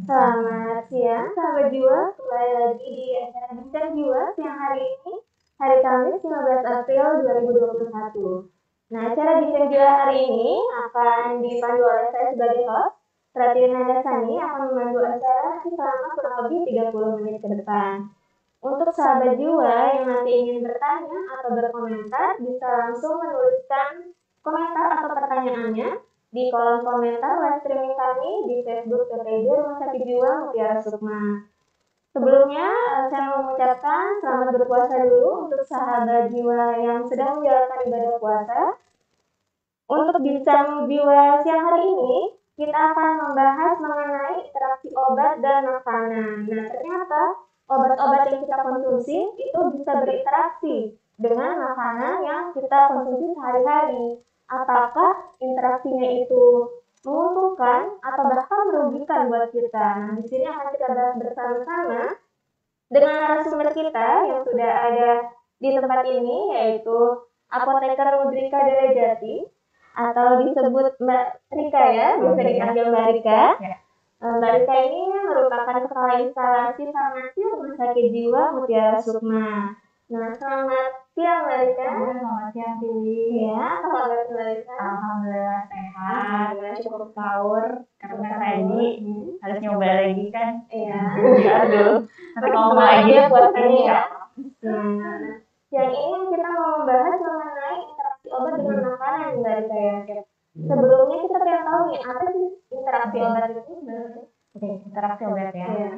Selamat siang, sahabat jiwa. Kembali lagi di acara Bincang Jiwa siang hari ini, hari Kamis 15 April 2021. Nah, acara Bincang Jiwa hari ini akan dipandu oleh saya sebagai host. Pratina Dasani akan memandu acara selama kurang lebih 30 menit ke depan. Untuk sahabat jiwa yang nanti ingin bertanya atau berkomentar, bisa langsung menuliskan komentar atau pertanyaannya di kolom komentar live streaming kami di Facebook PPJ Rumah Sakit Jiwa Mutiara Sukma. Sebelumnya, saya mau mengucapkan selamat berpuasa dulu untuk sahabat jiwa yang sedang menjalankan ibadah puasa. Untuk bincang jiwa siang hari ini, kita akan membahas mengenai interaksi obat dan makanan. Nah, ternyata obat-obat yang kita konsumsi itu bisa berinteraksi dengan makanan yang kita konsumsi sehari-hari. Apakah interaksinya itu menguntungkan atau bahkan merugikan buat kita? Nah, di sini akan kita bahas bersama-sama dengan narasumber kita yang sudah ada di tempat ini, yaitu Apoteker Rudrika Derajati atau disebut Mbak Rika ya, bisa dipanggil Mbak Rika. Mbak Rika ini merupakan Kepala Instalasi Farmasi Rumah Sakit Jiwa Mutiara Sukma. Nah, selamat siang Mbak Rika. Selamat siang Tiwi. Ya, apa kabar Mbak Rika? Alhamdulillah sehat. Cukup sahur karena tadi harus nyoba lagi kan. Iya. Aduh. Nanti ngomong lagi lagi buat ini ini ya. Nah, yang ini kita mau membahas mengenai interaksi obat dengan makanan Mbak Rika ya. Sebelumnya kita pengen tahu nih apa sih interaksi obat itu? Oke, interaksi obat ya. Iya.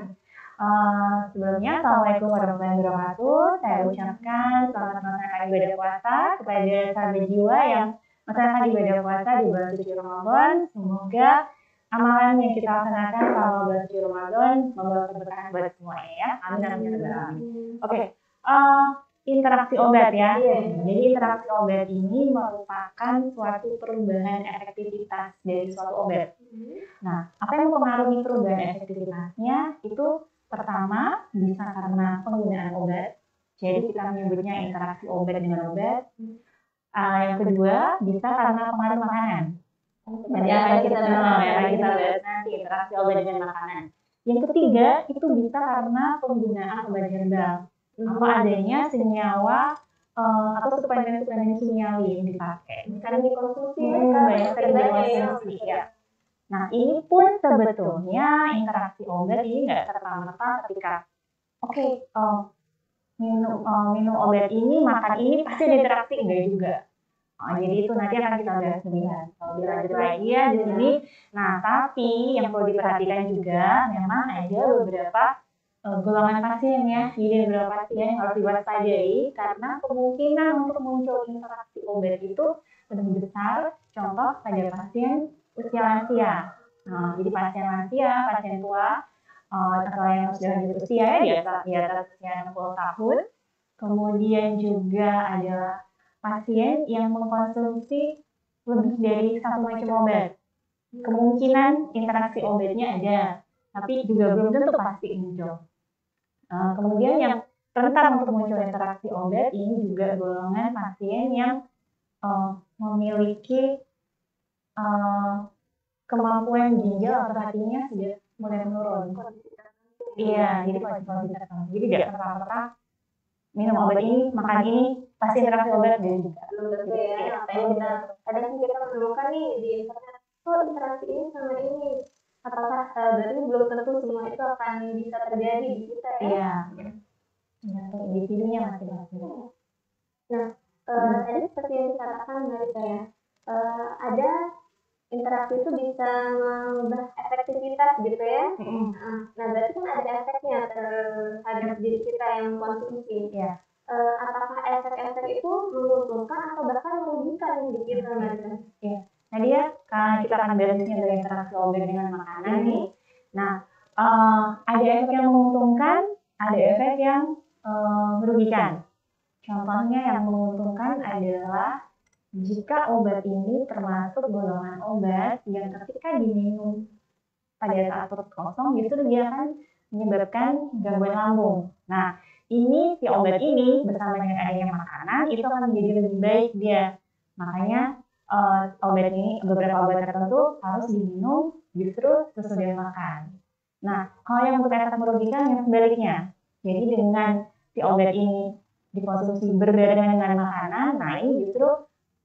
Sebelumnya, Assalamualaikum warahmatullahi wabarakatuh. Saya ucapkan selamat melaksanakan ibadah puasa kepada sahabat jiwa yang melaksanakan ibadah puasa di bulan suci Ramadan. Semoga amalan yang kita laksanakan selama bulan suci Ramadan membawa keberkahan buat semuanya ya. Amin amin ya rabbal alamin. Oke, interaksi obat ya. Jadi interaksi obat ini merupakan suatu perubahan efektivitas dari suatu obat. Nah, apa yang mempengaruhi perubahan efektivitasnya itu pertama bisa karena penggunaan obat. Jadi kita menyebutnya interaksi obat dengan obat. Yang kedua bisa karena pengaruh makanan. Nanti akan kita bahas nanti interaksi obat dengan makanan. Yang ketiga itu bisa karena penggunaan obat herbal. Apa adanya senyawa atau suplemen-suplemen kimiawi yang dipakai. Karena dikonsumsi banyak sering dikonsumsi ya. Nah, ini pun sebetulnya interaksi obat ini nggak serta-merta ketika minum obat ini, makan ini pasti ada interaksi, enggak juga. Jadi itu nanti akan kita bahas lebih lanjut lagi ya di sini. Nah, tapi yang perlu diperhatikan juga memang ada beberapa golongan pasien ya. Jadi beberapa pasien harus diwaspadai karena kemungkinan untuk muncul interaksi obat itu lebih besar. Contoh pada pasien usia lansia. Jadi pasien lansia, pasien tua, atau yang sudah lanjut usia ya, di atas usia 60 tahun. Kemudian juga ada pasien yang mengkonsumsi lebih dari satu macam obat. Kemungkinan interaksi obatnya ada, tapi juga belum tentu pasti muncul. Kemudian yang rentan untuk muncul interaksi obat ini juga golongan pasien yang memiliki kemampuan ginjal atau hatinya sudah mulai menurun. Iya, jadi jadi tidak serta-merta minum obat ini, makan ini, pasti interaksi obat dan juga. Ya, kadang kita menemukan nih di internet, interaksi ini sama ini. Apakah berarti belum tentu semua itu akan bisa terjadi di kita ya? Iya, individunya masing-masing. Nah, tadi seperti yang dikatakan dari saya, ada interaksi itu bisa mengubah efektivitas gitu ya. Nah, berarti kan ada efeknya terhadap diri kita yang konsumsi. Apakah efek-efek itu menguntungkan atau bahkan merugikan di kita? Nah, dia kita akan bahasnya dari interaksi obat dengan makanan nih. Nah, ada efek yang menguntungkan, ada efek yang merugikan. Contohnya yang menguntungkan adalah jika obat ini termasuk golongan obat yang ketika diminum pada saat perut kosong justru dia akan menyebabkan gangguan lambung. Nah, ini si obat ini bersama dengan adanya makanan itu akan menjadi lebih baik dia. Makanya obat ini beberapa obat tertentu harus diminum justru sesudah makan. Nah, kalau yang untuk efek merugikan yang sebaliknya. Jadi dengan si obat ini dikonsumsi berbarengan dengan makanan, nah ini justru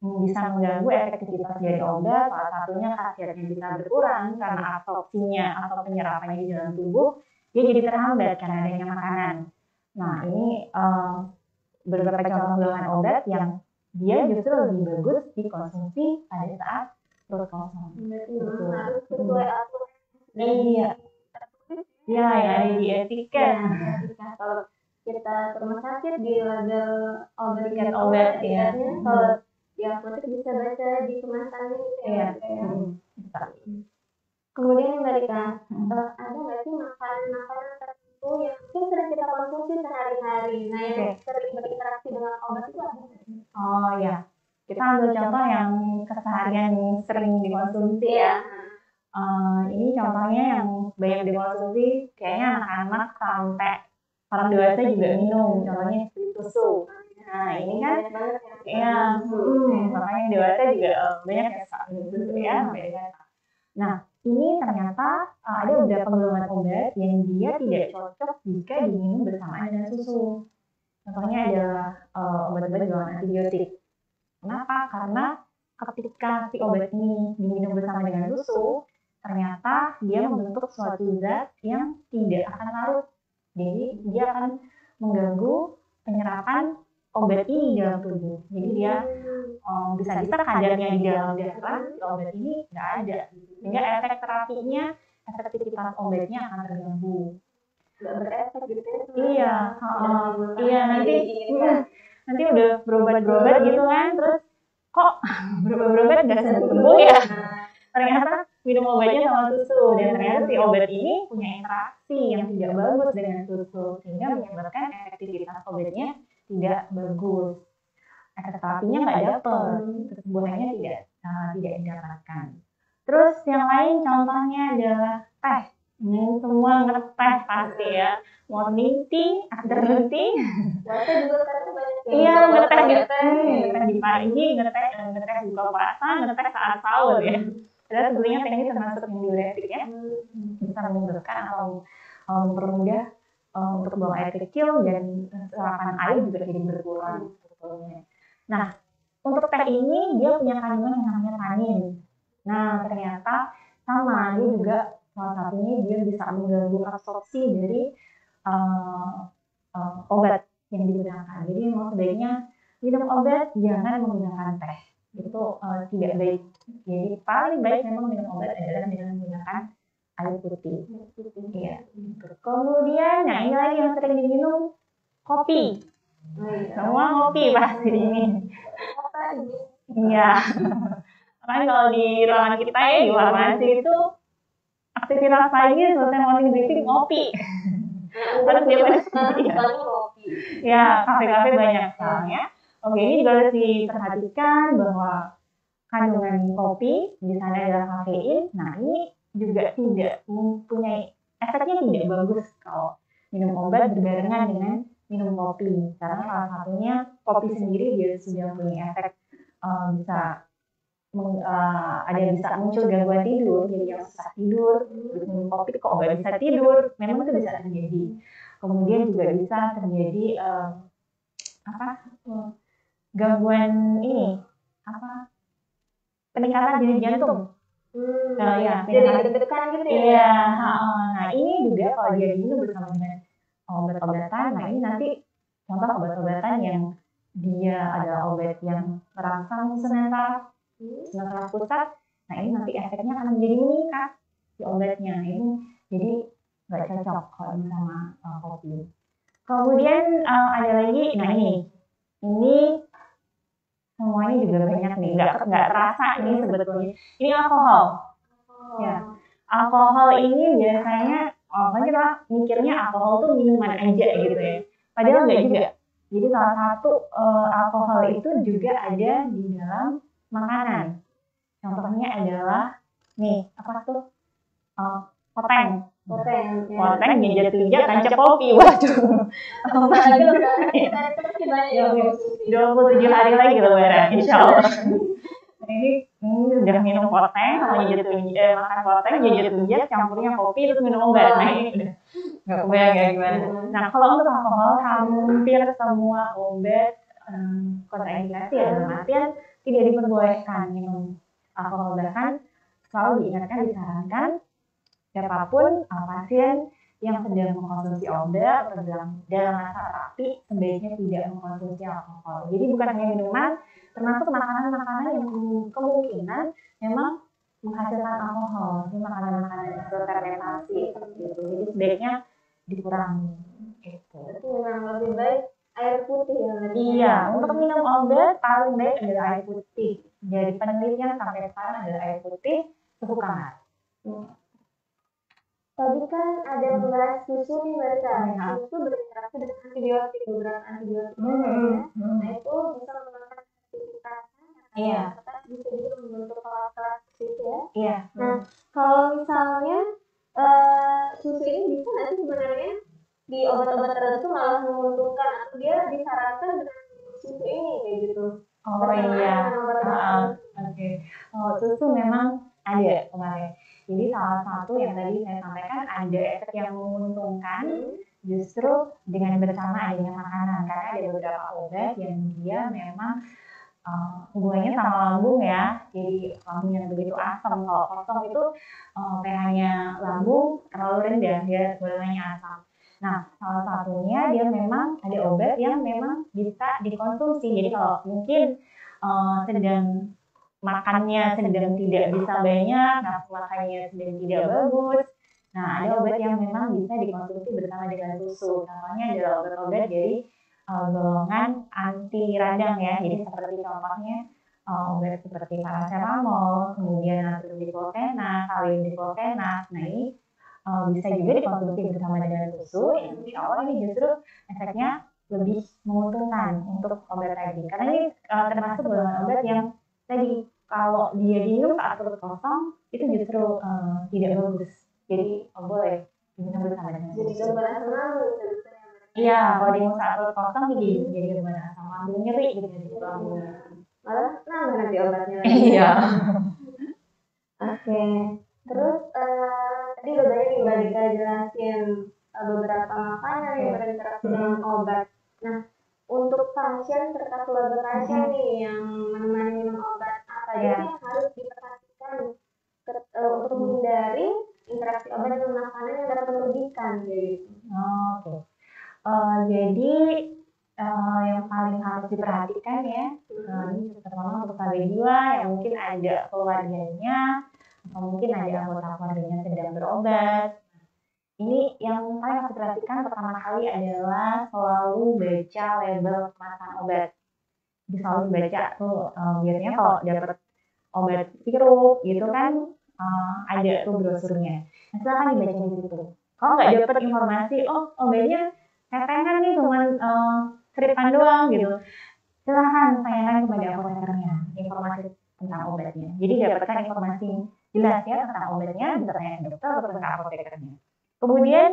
bisa mengganggu efektivitas dari obat. Salah satunya khasiatnya bisa berkurang karena absorpsinya atau penyerapannya di dalam tubuh dia jadi terhambat karena adanya makanan. Nah, ini beberapa contoh golongan obat yang dia justru lebih bagus dikonsumsi pada saat perut kosong. Betul. Harus sesuai aturan. Iya. Ya, yang ada di etiket. Kalau kita ke rumah sakit di label obat ya. Kalau di apotek bisa baca di kemasannya gitu ya. Kemudian Mbak Rika, ada nggak sih makanan tertentu yang mungkin sering kita konsumsi sehari-hari? Nah, yang sering berinteraksi dengan obat itu apa? Oh ya, kita ambil contoh yang keseharian sering dikonsumsi ya. Ini contohnya yang banyak dikonsumsi, kayaknya anak-anak sampai orang dewasa juga minum, contohnya susu. Nah, ini kan, ya, makanya dewasa juga banyak yang suka minum susu ya. Nah, ini ternyata ada beberapa golongan obat yang dia tidak cocok jika diminum bersamaan dengan susu. Contohnya adalah obat-obat golongan antibiotik. Kenapa? Karena ketika si obat ini diminum bersama dengan susu, ternyata dia membentuk suatu zat yang tidak akan larut. Jadi dia akan mengganggu penyerapan obat ini di dalam tubuh. Jadi dia bisa-bisa kadarnya di dalam darah obat ini nggak ada. Sehingga efek terapinya, efektivitas obatnya akan terganggu. Nggak berefek gitu ya? Iya, nanti udah berobat gitu kan, terus kok berobat nggak sembuh ya? Ternyata minum obatnya sama susu, dan ternyata si obat ini punya interaksi yang tidak bagus dengan susu, sehingga menyebabkan efektivitas obatnya tidak bagus. Efek terapinya nggak dapet, kesembuhannya tidak didapatkan. Terus yang lain contohnya adalah teh. Ini semua ngeteh pasti ya. Morning tea, afternoon tea. Puasa juga kan banyak. Iya, ngeteh di pagi, ngeteh buka puasa, ngeteh saat sahur ya. Padahal sebenarnya teh ini termasuk yang diuretik ya. Bisa menyebabkan atau mempermudah untuk buang air kecil dan serapan air juga jadi berkurang sebetulnya. Nah, untuk teh ini dia punya kandungan yang namanya tanin. Nah, ternyata sama, dia juga salah satunya dia bisa mengganggu absorpsi dari obat yang digunakan. Jadi memang sebaiknya minum obat jangan menggunakan teh. Itu tidak baik. Jadi paling baik memang minum obat adalah dengan menggunakan air putih. Iya. Kemudian, nah ini lagi yang sering diminum, kopi. Semua kopi pasti ini. Iya. Makanya kalau di ruangan kita ya di farmasi itu aktivitas pagi selesai morning briefing ngopi. Harus dia kopi. Ya, kafe-kafe banyak soalnya. Oke, ini juga harus diperhatikan bahwa kandungan kopi di sana adalah kafein. Nah, ini juga tidak mempunyai efeknya tidak bagus kalau minum obat berbarengan dengan minum kopi. Karena salah satunya kopi sendiri dia sudah punya efek bisa muncul gangguan tidur, jadi yang susah tidur, minum kopi kok nggak bisa tidur, memang itu bisa terjadi. Kemudian juga bisa terjadi gangguan ini peningkatan denyut jantung. Nah, ya, jadi deg-degan gitu ya. Iya, nah ini juga kalau dia minum bersama dengan obat-obatan, nah ini nanti contoh obat-obatan yang dia ada obat yang merangsang senang pusat, nah ini nanti efeknya akan menjadi meningkat si obatnya. Ini jadi nggak cocok kalau sama kopi. Kemudian ada lagi, nah ini semuanya juga banyak nih, nggak terasa nih sebetulnya. Ini alkohol. Ya, alkohol ini biasanya kita mikirnya alkohol tuh minuman aja gitu ya. Padahal nggak juga. Jadi salah satu alkohol itu juga ada di dalam makanan. Contohnya adalah poteng. Poteng yang jatuh kancap kopi. Waduh. 27 hari lagi lebaran, insya Allah. Ini udah minum poteng, sama makan poteng, jajan campurnya kopi terus minum obat. Nah ini udah nggak kebayang ya gimana. Nah kalau untuk alkohol hampir semua obat kontraindikasi ya, dalam artian tidak diperbolehkan minum alkohol, bahkan selalu diingatkan, disarankan siapapun pasien yang sedang mengkonsumsi obat atau dalam masa terapi sebaiknya tidak mengkonsumsi alkohol. Jadi bukan hanya minuman, termasuk makanan-makanan yang kemungkinan memang menghasilkan alkohol, makanan-makanan yang fermentasi seperti itu. Jadi sebaiknya dikurangi. Gitu. Berarti memang lebih baik air putih ya? Iya, untuk minum obat paling baik adalah air putih. Dari penelitian sampai sekarang adalah air putih suhu kamar. Tadi kan ada membahas susu nih Mbak Rita. Susu berinteraksi dengan antibiotik, beberapa antibiotik. Nah itu bisa menggunakan aktivitasnya. Iya. Bisa juga membentuk kelas gitu ya. Iya. Nah kalau misalnya susu ini bisa nggak sih sebenarnya di obat-obat tertentu malah menguntungkan, atau dia disarankan dengan susu ini kayak gitu? Oh iya. Oke. Susu memang ada kemarin. Jadi salah satu yang tadi saya sampaikan ada efek yang menguntungkan justru dengan bersama adanya makanan, karena ada beberapa obat yang dia memang hubungannya sama lambung ya, jadi lambung yang begitu asam. Kalau kosong itu pH-nya lambung terlalu rendah, dia golongannya asam. Nah salah satunya dia memang ada obat yang memang bisa dikonsumsi. Jadi kalau mungkin sedang makannya sedang tidak bisa banyak, nafsu makannya sedang tidak bagus. Nah, ada obat yang memang bisa dikonsumsi bersama dengan susu. Contohnya adalah obat-obat dari golongan anti radang ya. Jadi seperti contohnya obat seperti paracetamol, kemudian natrium diklofenak, kalium diklofenak. Nah, ini bisa juga dikonsumsi bersama dengan susu. Yang insya Allah ini justru efeknya lebih menguntungkan untuk obat tadi. Karena ini termasuk golongan obat yang tadi kalau dia diminum saat perut kosong itu justru tidak bagus. Jadi boleh diminum bersama dengan susu. Jadi gangguan asam lambung. Iya, kalau diminum saat perut kosong jadi gangguan asam lambung, nyeri gitu di lambung. Malah nambah nanti obatnya. Iya. Oke. Terus tadi udah banyak nih Mbak Dika jelasin beberapa makanan yang berinteraksi dengan obat. Nah, untuk pasien serta keluarga pasien nih yang menemani minum obat, apa aja yang harus diperhatikan untuk menghindari interaksi obat dengan makanan yang dapat merugikan gitu. Oke. Jadi yang paling harus diperhatikan ya, ini terutama untuk KW jiwa yang mungkin ada keluarganya atau mungkin ada anggota keluarganya sedang berobat. Ini yang paling harus diperhatikan pertama kali adalah selalu baca label kemasan obat. Jadi selalu dibaca tuh, biasanya kalau dapat obat sirup gitu kan ada tuh brosurnya. Nah, silakan dibaca di situ. Kalau nggak dapat informasi, oh obatnya tetengan nih cuman seripan doang gitu, silahkan tanyakan kepada apotekernya informasi tentang obatnya. Jadi dapatkan informasi jelas ya tentang obatnya, bisa tanya ke dokter atau ke apotekernya. Kemudian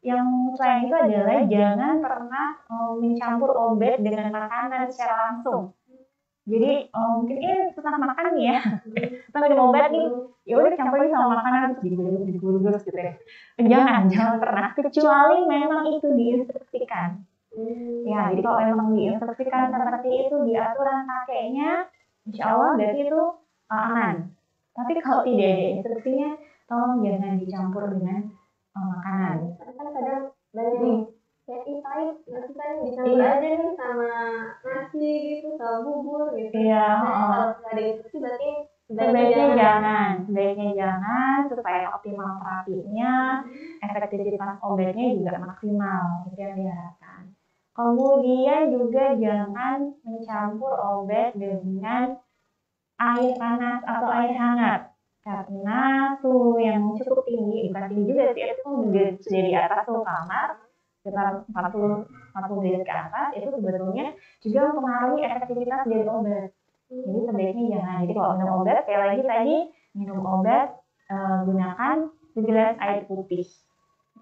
yang selain itu adalah jangan pernah mencampur obat dengan makanan secara langsung. Jadi mungkin setelah makan nih ya, setelah minum obat nih, ya udah campurin sama makanan terus digulung-gulung gitu ya. Jangan pernah, kecuali memang itu diinstruksikan. Ya, jadi kalau memang diinstruksikan seperti itu di aturan pakainya, insya Allah berarti itu aman. Tapi kalau tidak ada instruksinya, tolong jangan dicampur dengan makanan. Kan kadang banyak kayak pahit, nasi kan dicampur aja nih sama nasi gitu, sama bubur gitu. Iya. Kalau nggak ada instruksi berarti sebaiknya jangan supaya optimal terapinya, efektivitas obatnya juga maksimal, itu yang diharapkan. Kemudian juga jangan mencampur obat dengan air panas atau air hangat, karena suhu yang cukup tinggi, bukan tinggi juga sih, itu juga sudah di atas suhu kamar, sekitar 40 derajat ke atas, itu sebetulnya juga mempengaruhi efektivitas dari obat. Jadi sebaiknya jangan. Jadi kalau minum obat, sekali lagi tadi minum obat gunakan segelas air putih,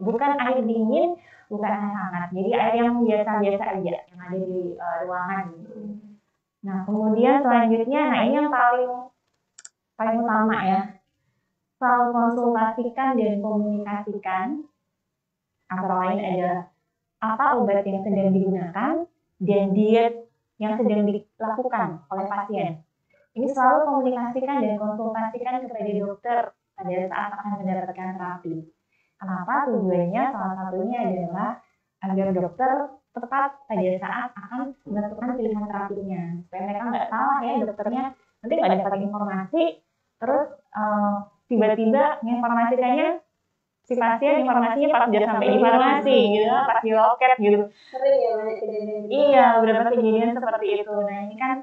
bukan air dingin, bukan air hangat. Jadi air yang biasa-biasa aja yang ada di ruangan. Nah, kemudian selanjutnya, nah ini yang paling utama ya, selalu konsultasikan dan komunikasikan, antara lain adalah apa obat yang sedang digunakan dan diet yang sedang dilakukan oleh pasien. Ini selalu komunikasikan dan konsultasikan kepada dokter pada saat akan mendapatkan terapi. Kenapa? Tujuannya salah satunya adalah agar dokter tepat pada saat akan menentukan pilihan terapinya. Supaya mereka nggak salah ya dokternya, nanti nggak dapat informasi, terus tiba-tiba menginformasikannya si pasien informasinya pas dia sampai di farmasi gitu, pas di loket gitu. Sering ya banyak kejadian. Iya, beberapa kejadian seperti itu. Nah ini kan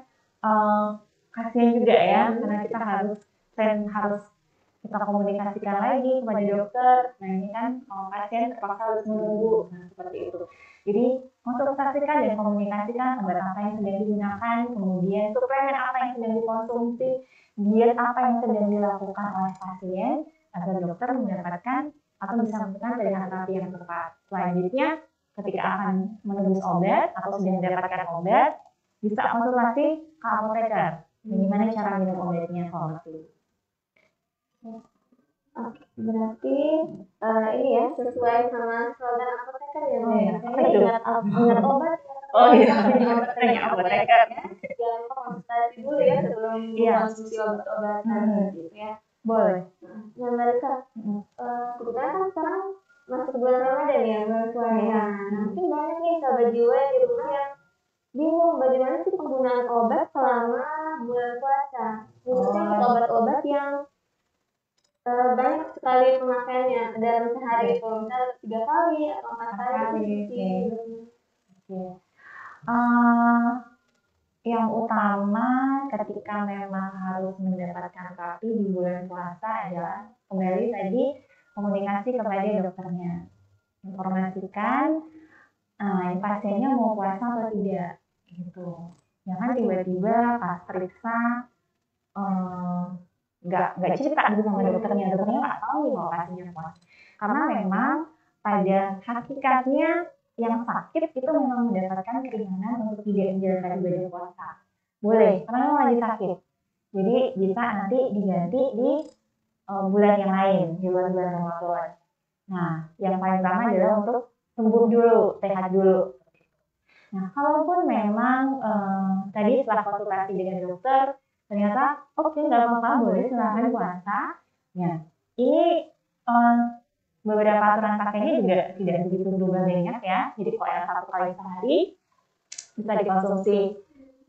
kasihan juga ya, karena kita harus kita komunikasikan lagi kepada dokter. Nah ini kan pasien terpaksa harus menunggu, nah seperti itu. Jadi konsultasikan dan komunikasikan obat apa yang sedang digunakan, kemudian suplemen apa yang sedang dikonsumsi, diet apa yang sedang dilakukan oleh pasien, agar dokter mendapatkan atau bisa melakukan pilihan terapi yang tepat. Selanjutnya, ketika akan menebus obat atau sudah mendapatkan obat, bisa konsultasi ke apoteker. Bagaimana cara minum obatnya kalau masih? Oke, berarti ini ya sesuai sama slogan apoteker ya. Oh iya, Saya ingat obat. Oh iya, tanya apoteker. Jangan lupa konsultasi dulu ya sebelum mengkonsumsi obat-obatan gitu ya. Boleh. Nah, mereka kebetulan kan sekarang masuk bulan Ramadan ya, bulan puasa. Nah, mungkin banyak nih sahabat jiwa yang di rumah yang bingung bagaimana sih penggunaan obat selama bulan puasa. Khususnya untuk obat-obat yang banyak sekali pemakaiannya dalam sehari itu, misalnya 3 kali atau 4 kali. Yang utama ketika memang harus mendapatkan terapi di bulan puasa adalah kembali tadi komunikasi kepada dokternya, informasikan pasiennya mau puasa atau tidak gitu. Jangan tiba-tiba pas periksa nggak cerita gitu sama dokternya nggak tahu nih kalau pasiennya puasa. Karena memang pada hakikatnya yang sakit itu memang mendapatkan keringanan untuk tidak menjalankan ibadah puasa. Boleh, karena memang lagi sakit. Jadi bisa nanti diganti di bulan yang lain, di bulan-bulan Ramadan. Nah, yang paling utama adalah untuk sembuh dulu, sehat dulu. Nah, kalaupun memang tadi setelah konsultasi dengan dokter, ternyata oke, nggak apa-apa, boleh silahkan puasa. Ya, ini beberapa aturan pakainya juga tidak begitu berubah banyak ya. Jadi kalau yang 1 kali sehari bisa dikonsumsi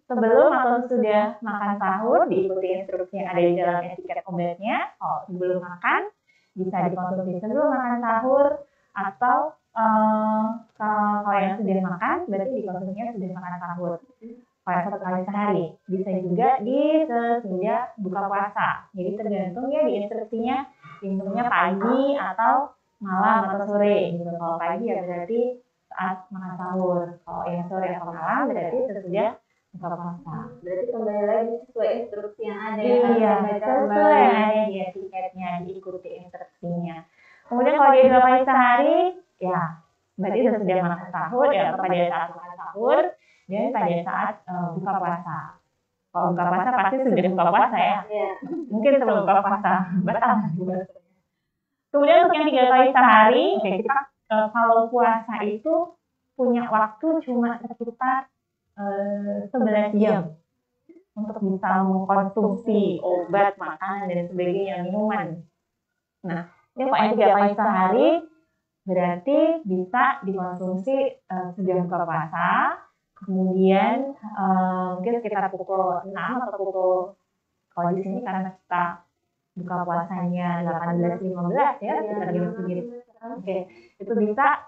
sebelum atau sudah makan sahur, diikuti instruksi yang ada di dalam etiket obatnya. Kalau sebelum makan bisa dikonsumsi sebelum makan sahur, atau kalau yang sudah makan berarti dikonsumsinya sudah makan sahur. Kalau 1 kali sehari bisa juga di sesudah buka puasa. Jadi tergantung ya di instruksinya minumnya pagi atau malam atau sore gitu. Kalau pagi ya berarti saat makan sahur. Kalau yang sore atau malam berarti sesudah buka puasa. Berarti kembali lagi sesuai instruksi yang ada. Iya, sesuai yang ada di etiketnya, diikuti instruksinya. Kemudian kalau dia 2 kali sehari, ya berarti sesudah makan sahur ya, atau pada saat makan sahur dan pada saat buka puasa. Kalau buka puasa pasti sudah buka puasa ya. Mungkin sebelum buka puasa batal. Kemudian untuk yang 3 kali sehari, kita kalau puasa itu punya waktu cuma sekitar 11 jam untuk bisa mengkonsumsi obat, makanan, dan sebagainya, minuman. Nah, ini kalau yang 3 kali sehari berarti bisa dikonsumsi sebelum buka puasa, kemudian mungkin sekitar pukul 6 atau pukul, kalau di sini karena kita buka puasanya 18.15 ya, sekitar jam segitu. Oke, itu bisa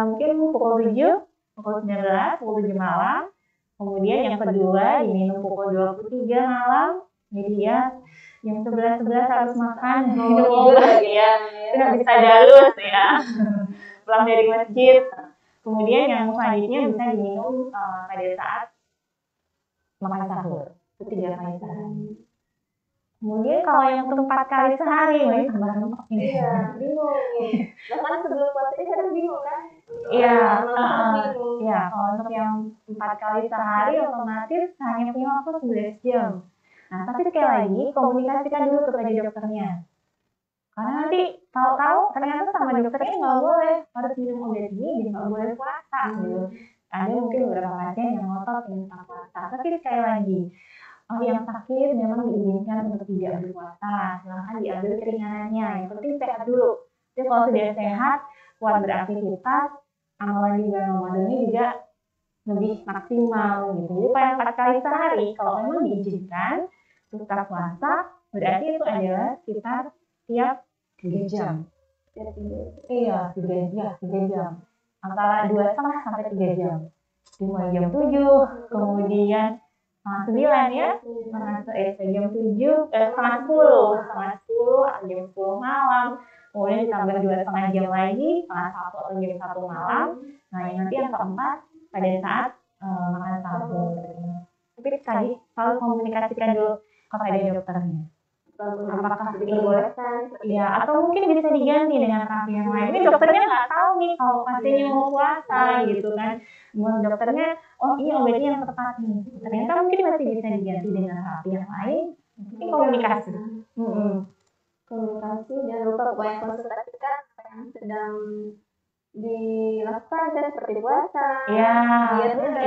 mungkin pukul 7, pukul 19, pukul 7 malam. Kemudian yang kedua diminum pukul 23 malam. Jadi ya jam 11 harus makan, minum obat ya. Tidak bisa dalus ya. Pulang dari masjid. Kemudian yang selanjutnya bisa diminum pada saat makan sahur. Itu 3 kali sehari. Kemudian kalau yang untuk 4 kali sehari, wah tambah lemak nih. Iya, bingung nih. Bahkan sebelum puasa ini kadang bingung kan? Iya, Bingung. iya. Kalau untuk yang 4 kali sehari otomatis hanya punya waktu 11 jam. Nah, tapi sekali lagi komunikasikan dulu kepada dokternya. Karena nanti tahu-tahu ternyata sama dokternya nggak boleh harus minum obat ini dan nggak boleh puasa gitu. Ada mungkin beberapa pasien yang ngotot minta puasa. Tapi sekali lagi, yang sakit memang diizinkan untuk tidak berpuasa. Silahkan diambil keringanannya. Yang penting sehat dulu. Jadi kalau sudah sehat, kuat beraktivitas, amalan di bulan Ramadan ini juga lebih maksimal gitu. Jadi paling 4 kali sehari kalau memang diizinkan untuk tetap puasa, berarti itu adalah sekitar tiap 3 jam. Iya, 3 jam. Antara 2,5 sampai 3 jam. Dimulai jam 7, kemudian setengah 9 ya, jam 7, setengah 10 atau jam 10 malam. Kemudian ditambah 2,5 jam lagi, setengah 1 atau jam 1 malam. Nah, nanti yang keempat pada saat makan sahur. Tapi tadi selalu komunikasikan dulu kepada dokternya. Apakah dibolehkan? Iya, atau mungkin bisa diganti dengan terapi yang lain. Ini dokternya nggak tahu nih kalau pasiennya mau puasa gitu kan. Menurut dokternya, oh ini obatnya yang tepat nih. Ternyata mungkin masih bisa diganti dengan terapi yang lain. Mungkin komunikasi. Komunikasi, jangan lupa pokoknya konsultasikan apa yang sedang dilakukan kan, seperti puasa. Iya,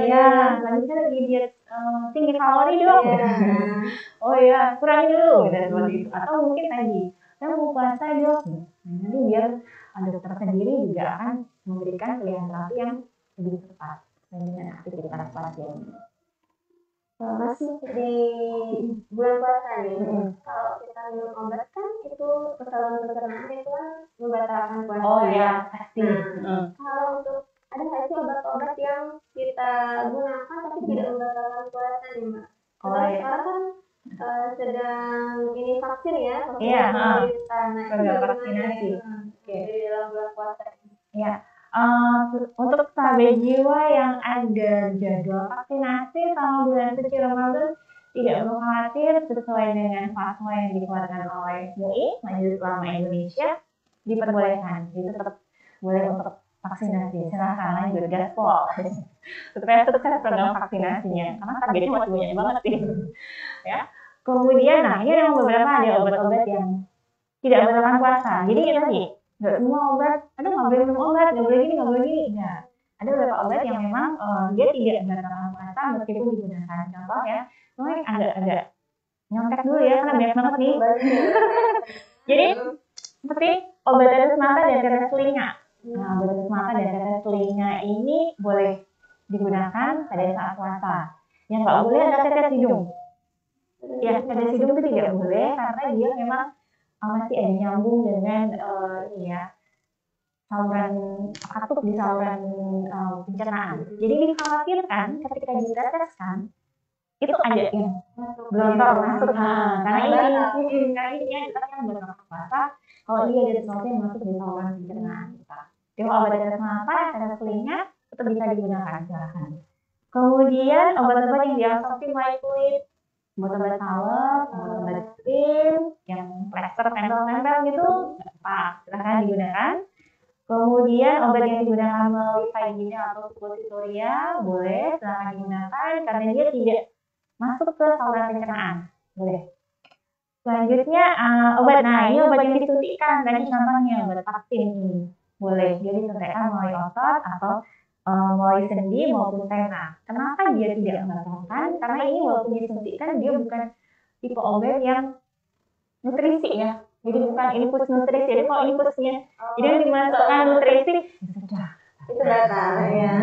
iya. Selanjutnya lagi diet tinggi kalori dong. Oh iya, kurangi dulu dan seperti itu. Atau mungkin tadi, saya mau puasa dok. Nanti biar dokter sendiri juga akan memberikan pilihan terapi yang lebih tepat dengan aktivitas pasien. Masih di bulan puasa nih, kalau kita minum obat kan itu kesalahan pencernaan itu kan membatalkan puasa. Oh iya, pasti. Kalau untuk ada nggak sih obat-obat yang kita gunakan tapi tidak membatalkan puasa nih Mbak? Kalau sekarang kan sedang ini vaksin ya, Iya, sedang vaksinasi. Di dalam bulan puasa. Iya. Untuk sahabat jiwa yang ada jadwal vaksinasi selama bulan suci Ramadan, tidak perlu khawatir, sesuai dengan fatwa yang dikeluarkan oleh MUI, Majelis Ulama Indonesia, diperbolehkan. Jadi tetap boleh untuk vaksinasi. Silahkan lanjut gaspol. Supaya sukses program vaksinasinya, karena targetnya masih banyak banget sih. Ya. Kemudian, nah ini ada beberapa obat-obat yang tidak membatalkan puasa. Jadi ini lagi. Nggak semua obat, aduh nggak boleh minum obat, nggak boleh gini, nggak boleh gini. Nah, ada beberapa obat yang memang dia tidak membatalkan puasa meskipun digunakan. Contoh ya, mungkin agak nyontek dulu ya, karena banyak banget nih. Jadi, seperti obat tetes mata dan tetes telinga. Nah, obat tetes mata dan tetes telinga ini boleh digunakan pada saat puasa. Yang nggak boleh adalah tetes hidung. Ya, tetes hidung itu tidak boleh karena dia memang masih ada nyambung dengan saluran katup di saluran pencernaan. Jadi dikhawatirkan ketika diteteskan itu ada yang gelontor masuk. Karena ini kan buat puasa. Kalau dia ada sesuatu yang masuk di saluran pencernaan kita. Jadi kalau obat tetes mata, tetes telinga tetap bisa digunakan, silahkan. Kemudian obat-obat yang diabsorpsi melalui kulit, obat-obat salep, obat krim, yang plester tempel-tempel gitu, nggak apa, silahkan digunakan. Kemudian obat yang digunakan melalui vaginal atau suppositoria boleh, silahkan digunakan karena dia tidak masuk ke saluran pencernaan, boleh. Selanjutnya obat, ini obat yang disuntikkan, tadi contohnya obat vaksin ini, boleh. Dia disuntikkan melalui otot atau melalui sendi maupun vena. Kenapa dia tidak membatalkan? Karena ini walaupun disuntikkan dia bukan tipe obat yang nutrisi ya. Jadi bukan infus nutrisi. Jadi kalau infusnya jadi dimasukkan nutrisi itu batal ya.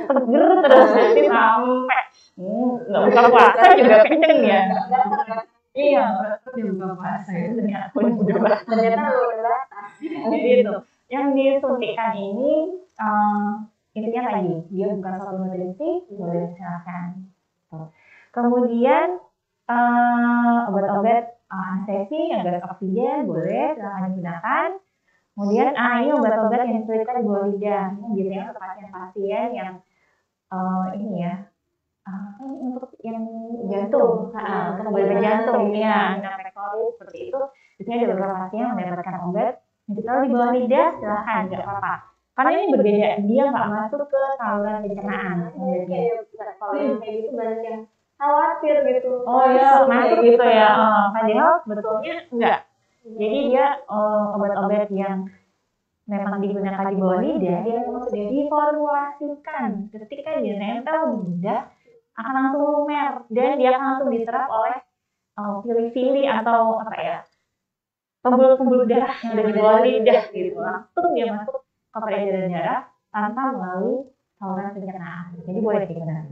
Seger terus nanti sampai nggak buka puasa juga kenceng ya. Iya, dia buka puasa itu ternyata jadi itu yang disuntikkan ini intinya tadi dia bukan suatu nutrisi, boleh silakan. Kemudian obat-obat anestesi yang gas oksigen boleh silakan digunakan. Kemudian ini obat-obat yang diselipkan di bawah lidah, biasanya untuk pasien-pasien yang ini untuk yang jantung, untuk obat jantung, ya, nafektoris seperti itu. Biasanya ada beberapa pasien yang mendapatkan obat yang ditaruh di bawah lidah, silahkan, nggak apa-apa. Karena ini berbeda, dia nggak masuk ke saluran pencernaan obatnya. Kalau yang kayak gitu banyak yang khawatir gitu. Oh ya, masuk gitu ya. Padahal sebetulnya enggak. Jadi dia obat-obat yang memang digunakan di bawah lidah, dia memang sudah diformulasikan. Ketika dia nempel di lidah, akan langsung lumer dan dia akan langsung diserap oleh pili-pili atau apa ya, pembuluh-pembuluh darah yang ada di bawah lidah gitu. Langsung dia masuk ke peredaran darah tanpa melalui saluran pencernaan. Jadi boleh digunakan.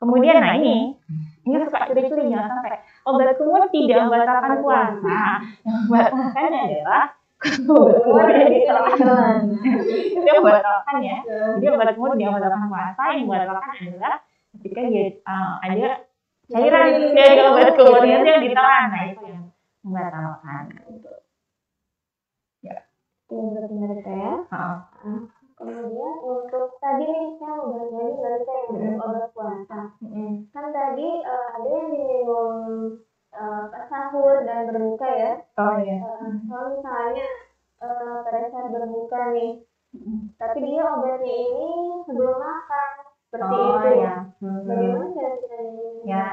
Kemudian nah ini suka curi-curi, jangan sampai obat kumur tidak membatalkan puasa. Yang membatalkan adalah obat kumur yang ditelan. Itu yang membatalkan ya. Jadi obat kumur tidak membatalkan puasa, yang membatalkan adalah ketika dia ada cairan dari obat kumurnya yang ditelan. Nah itu yang membatalkan. Ya, itu benar-benar ya. Kemudian untuk tadi nih saya mau balik lagi yang obat puasa. Kan tadi ada yang diminum pas sahur dan berbuka ya. Oh iya. Kalau misalnya pada saat berbuka nih, tapi dia obatnya ini sebelum makan seperti itu. Ya. Bagaimana cara kita ya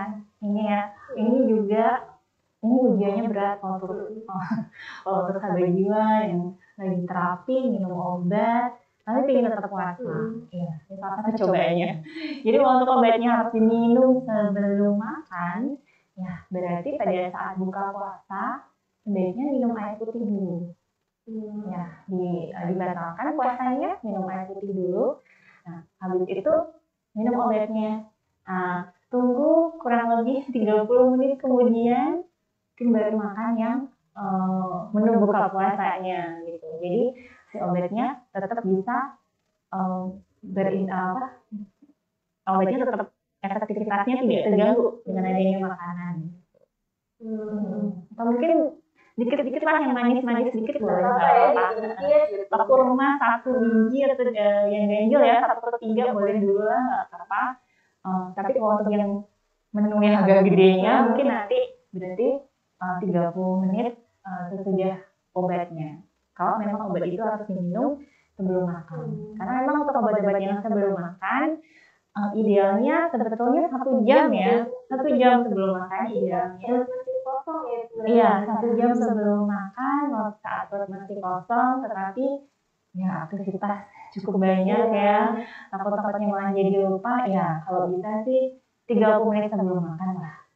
ini juga ujiannya berat kalau untuk sahabat jiwa yang lagi terapi minum obat tapi pengen tetap puasa. Iya, misalkan cobanya. Jadi untuk obatnya harus diminum sebelum makan, ya berarti pada saat buka puasa sebaiknya minum air putih dulu. Ya, dibatalkan puasanya, minum air putih dulu. Nah, habis itu minum obatnya. Tunggu kurang lebih 30 menit kemudian baru makan yang menu buka puasanya gitu. Jadi si obatnya tetap bisa obatnya tetap efektivitasnya tidak terganggu dengan adanya makanan. Atau mungkin dikit-dikit lah yang manis-manis dikit boleh, nggak apa-apa. Kurma 1 biji atau yang ganjil ya 1/3 boleh dulu lah, nggak apa-apa. Tapi kalau untuk yang menu yang agak gedenya mungkin nanti berarti 30 menit sesudah obatnya. Kalau memang obat itu harus diminum sebelum makan. Karena memang untuk obat-obat yang sebelum makan, idealnya sebetulnya 1 jam ya. 1 jam sebelum makan idealnya. Iya, 1 jam sebelum makan, saat perut masih kosong, tetapi ya aktivitas cukup banyak ya. Takut-takutnya malah jadi lupa, ya kalau bisa sih 30 menit sebelum makan lah.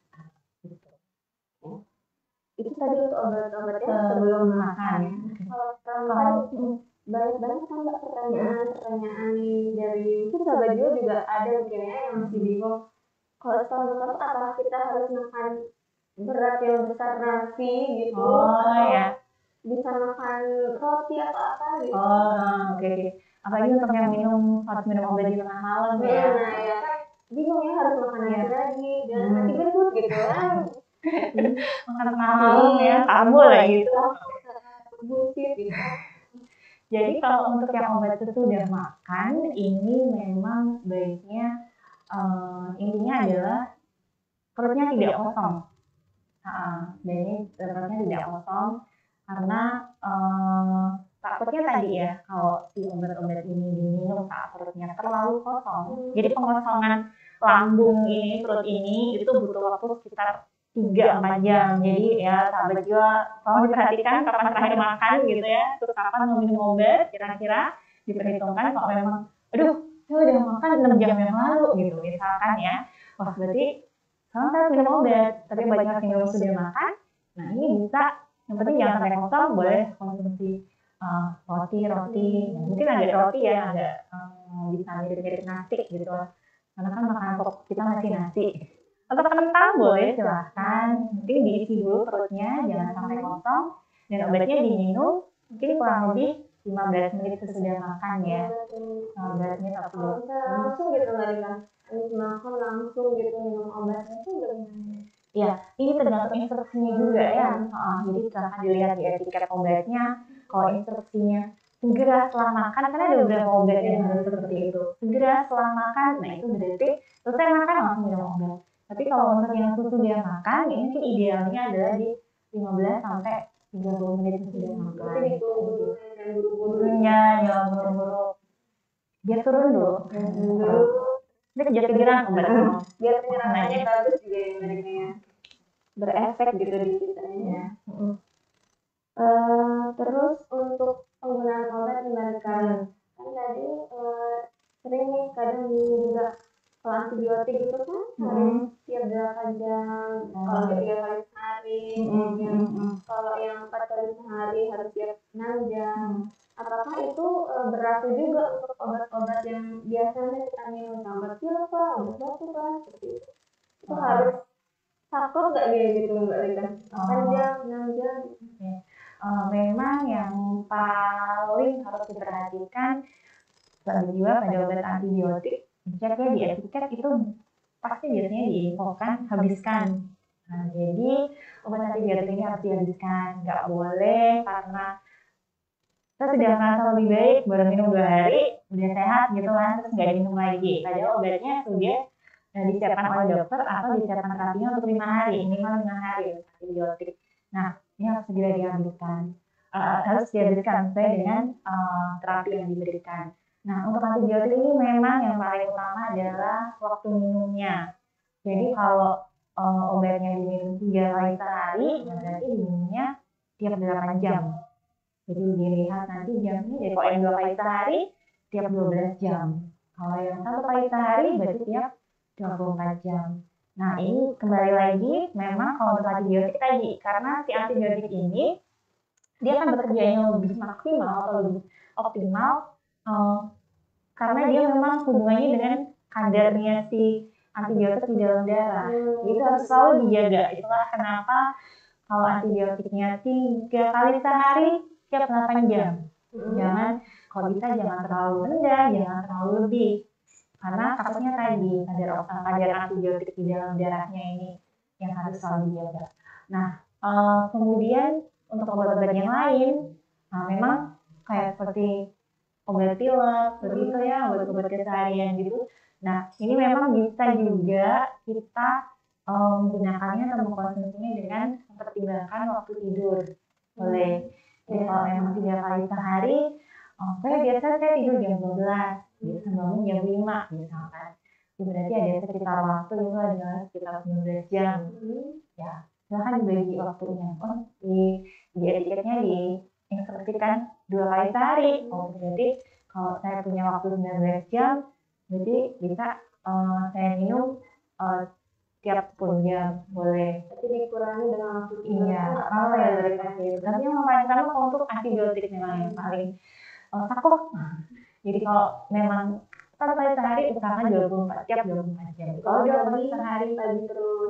Itu tadi untuk obat-obatnya sebelum makan. Kalau banyak kan nggak pertanyaan dari sahabat juga ada mungkin ya yang masih bingung. Kalau setelah buka apakah kita harus makan berat yang besar nasi gitu? Oh ya. Bisa makan roti atau apa gitu? Oke. Apalagi untuk yang harus minum obat di tengah malam ya. Nah ya kan bingung ya harus makan nasi lagi dan nanti gendut gitu kan. Makan malam ya, karbo lah gitu. Jadi kalau untuk yang obat itu sudah makan, ini memang baiknya intinya adalah perutnya tidak kosong. Jadi perutnya tidak kosong karena takutnya tadi ya kalau si obat-obat ini diminum saat perutnya terlalu kosong. Jadi pengosongan lambung ini, perut ini itu butuh waktu sekitar 3-4 jam. Jadi ya sahabat jiwa tolong diperhatikan kapan terakhir makan gitu ya, terus kapan mau minum obat, kira-kira diperhitungkan. Kalau memang saya udah makan 6 jam yang lalu gitu misalkan ya, wah berarti saya minum obat tapi banyak yang sudah makan. Nah ini bisa, yang penting jangan sampai kosong, boleh konsumsi roti, mungkin agak roti ya, agak bisa mirip-mirip nasi gitu karena kan makanan pokok kita masih nasi. Atau kentang boleh silahkan, mungkin diisi dulu perutnya, jangan sampai kosong, dan obatnya diminum mungkin kurang lebih 15 menit sesudah makan ya. 15 menit atau langsung gitu nggak habis makan langsung gitu minum obatnya itu bagaimana? Ya, ini tergantung instruksinya juga ya. Jadi silahkan dilihat di etiket obatnya, kalau instruksinya segera setelah makan, karena ada beberapa obat yang harus seperti itu. Segera setelah makan, nah itu berarti selesai makan langsung minum obat. Tapi kalau untuk yang sesudah makan, ini mungkin idealnya adalah di 15 sampai 30 menit sesudah makan. Jadi ditunggu dulu dan buru-buru. Ya, jangan buru-buru. Biar turun dulu. Ini kejar-kejaran obat. Biar penyerapannya bagus juga ya mereka, berefek gitu di kita ya. Terus untuk penggunaan obat gimana kan tadi sering nih kadang juga kalau antibiotik gitu kan harus tiap 8 jam, kalau 3 kali sehari, kalau yang 4 kali sehari harus tiap 6 jam. Apakah itu berlaku juga untuk obat-obat yang biasanya kita minum, obat pilek lah, obat batuk lah, seperti itu? Itu harus takut nggak dia gitu Mbak Rita? 8 jam, 6 jam? Memang yang paling harus diperhatikan sahabat jiwa pada obat antibiotik, ceknya di etiket itu pasti biasanya diinfokan habiskan. Nah, jadi obat antibiotik ini harus dihabiskan, nggak boleh karena kita sudah merasa lebih baik baru minum 2 hari udah sehat gitu kan, terus nggak minum lagi. Padahal obatnya sudah disiapkan oleh dokter atau disiapkan terapinya untuk 5 hari, minimal 5 hari antibiotik. Nah, ini harus segera dihabiskan, harus dihabiskan sesuai dengan terapi yang diberikan. Nah, untuk antibiotik ini memang yang paling utama adalah waktu minumnya. Jadi kalau obatnya diminum 3 kali sehari, berarti diminumnya tiap 8 jam. Jadi dilihat nanti jamnya, jadi kalau yang 2 kali sehari, tiap 12 jam. Kalau yang 1 kali sehari, berarti tiap 24 jam. Nah, ini kembali lagi, memang kalau untuk antibiotik tadi, karena si antibiotik ini, dia akan bekerjanya lebih maksimal atau lebih optimal, karena dia memang hubungannya dengan kadarnya si antibiotik di dalam darah. Itu harus selalu dijaga. Itulah kenapa kalau antibiotiknya 3 kali sehari, tiap 8 jam. Jangan, kalau bisa jangan terlalu rendah, jangan terlalu lebih. Karena takutnya tadi kadar antibiotik di dalam darahnya ini yang harus selalu dijaga. Nah, kemudian untuk obat-obat yang lain, nah memang kayak seperti obat pilek, seperti itu ya, obat-obat keseharian gitu. Nah, ini memang bisa juga kita menggunakannya atau mengkonsumsinya dengan mempertimbangkan waktu tidur. Boleh. Jadi kalau memang 3 kali sehari, biasa saya tidur jam 12, biasa bangun jam 5 misalkan. Itu berarti ada sekitar waktu itu adalah sekitar 19 jam. Ya, silahkan dibagi waktunya. Di etiketnya diinstruksikan 2 kali sehari. Berarti kalau saya punya waktu 19 jam, berarti bisa saya minum tiap 10 jam boleh. Tapi dikurangi dengan waktu tidur. Iya, kalau ya dari kasih. Tapi yang paling utama untuk antibiotik memang yang paling takut. Jadi kalau memang 1 kali sehari usahakan 24 tiap 24 jam. Kalau 2 kali sehari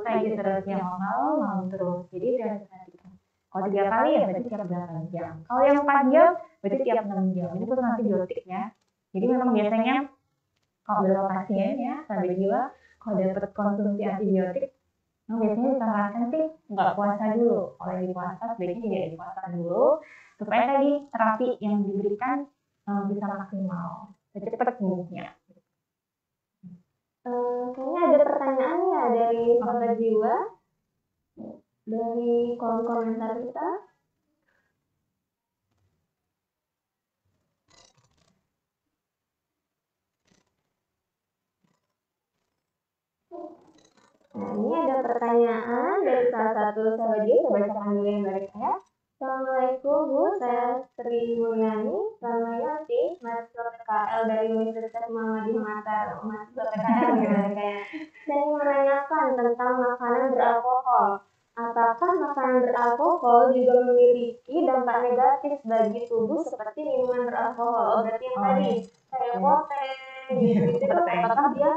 pagi terus yang malam terus. Jadi itu yang diperhatikan. Kalau 3 kali ya berarti tiap 8 jam. Kalau yang 4 jam berarti tiap 6 jam. Ini khusus antibiotik ya. Jadi memang biasanya kalau beberapa pasien ya sahabat jiwa, kalau dapat konsumsi antibiotik, biasanya disarankan sih nggak puasa dulu. Kalau di puasa sebaiknya tidak di puasa dulu, supaya tadi terapi yang diberikan bisa maksimal, cepat sembuhnya. Kayaknya ada pertanyaan ya dari sahabat jiwa, dari kolom komentar kita. Nah, ini ada pertanyaan dari salah satu sahabat jiwa, saya bacakan dulu yang baik ya. Assalamualaikum Bu, saya Sri Mulyani, Ramayati, mahasiswa PKL dari Universitas Muhammadiyah Mataram, mahasiswa PKL kayak. Saya ingin menanyakan tentang makanan beralkohol. Apakah makanan beralkohol juga memiliki dampak negatif bagi tubuh seperti minuman beralkohol? Berarti yang tadi kayak kopi, gitu, apakah dia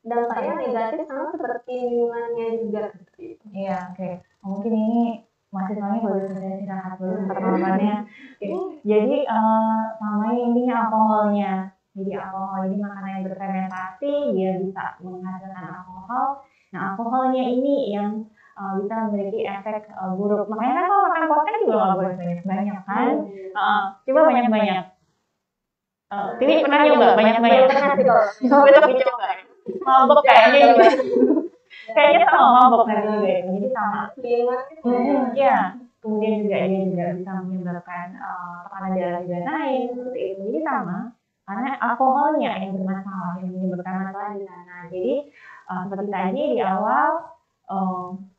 dampaknya negatif sama seperti minumannya juga? Iya, oke. Mungkin ini mahasiswanya baru selesai istirahat dulu pertemuannya. Jadi sama intinya alkoholnya. Jadi alkohol ini makanan yang berfermentasi, dia bisa menghasilkan alkohol. Nah, alkoholnya ini yang bisa memiliki efek buruk. Makanya kan kalau makan kopi juga nggak boleh banyak-banyak kan. Coba banyak-banyak. Tini pernah nyoba banyak Belum pernah sih kalau. besok dicoba. Mabok kayaknya juga. Kayaknya sama mabok nanti juga ya. Jadi sama. Iya. Kemudian juga dia juga bisa menyebabkan tekanan darah juga naik seperti itu. Jadi sama. Karena alkoholnya yang bermasalah, yang menyebabkan masalah di sana. Jadi seperti tadi di awal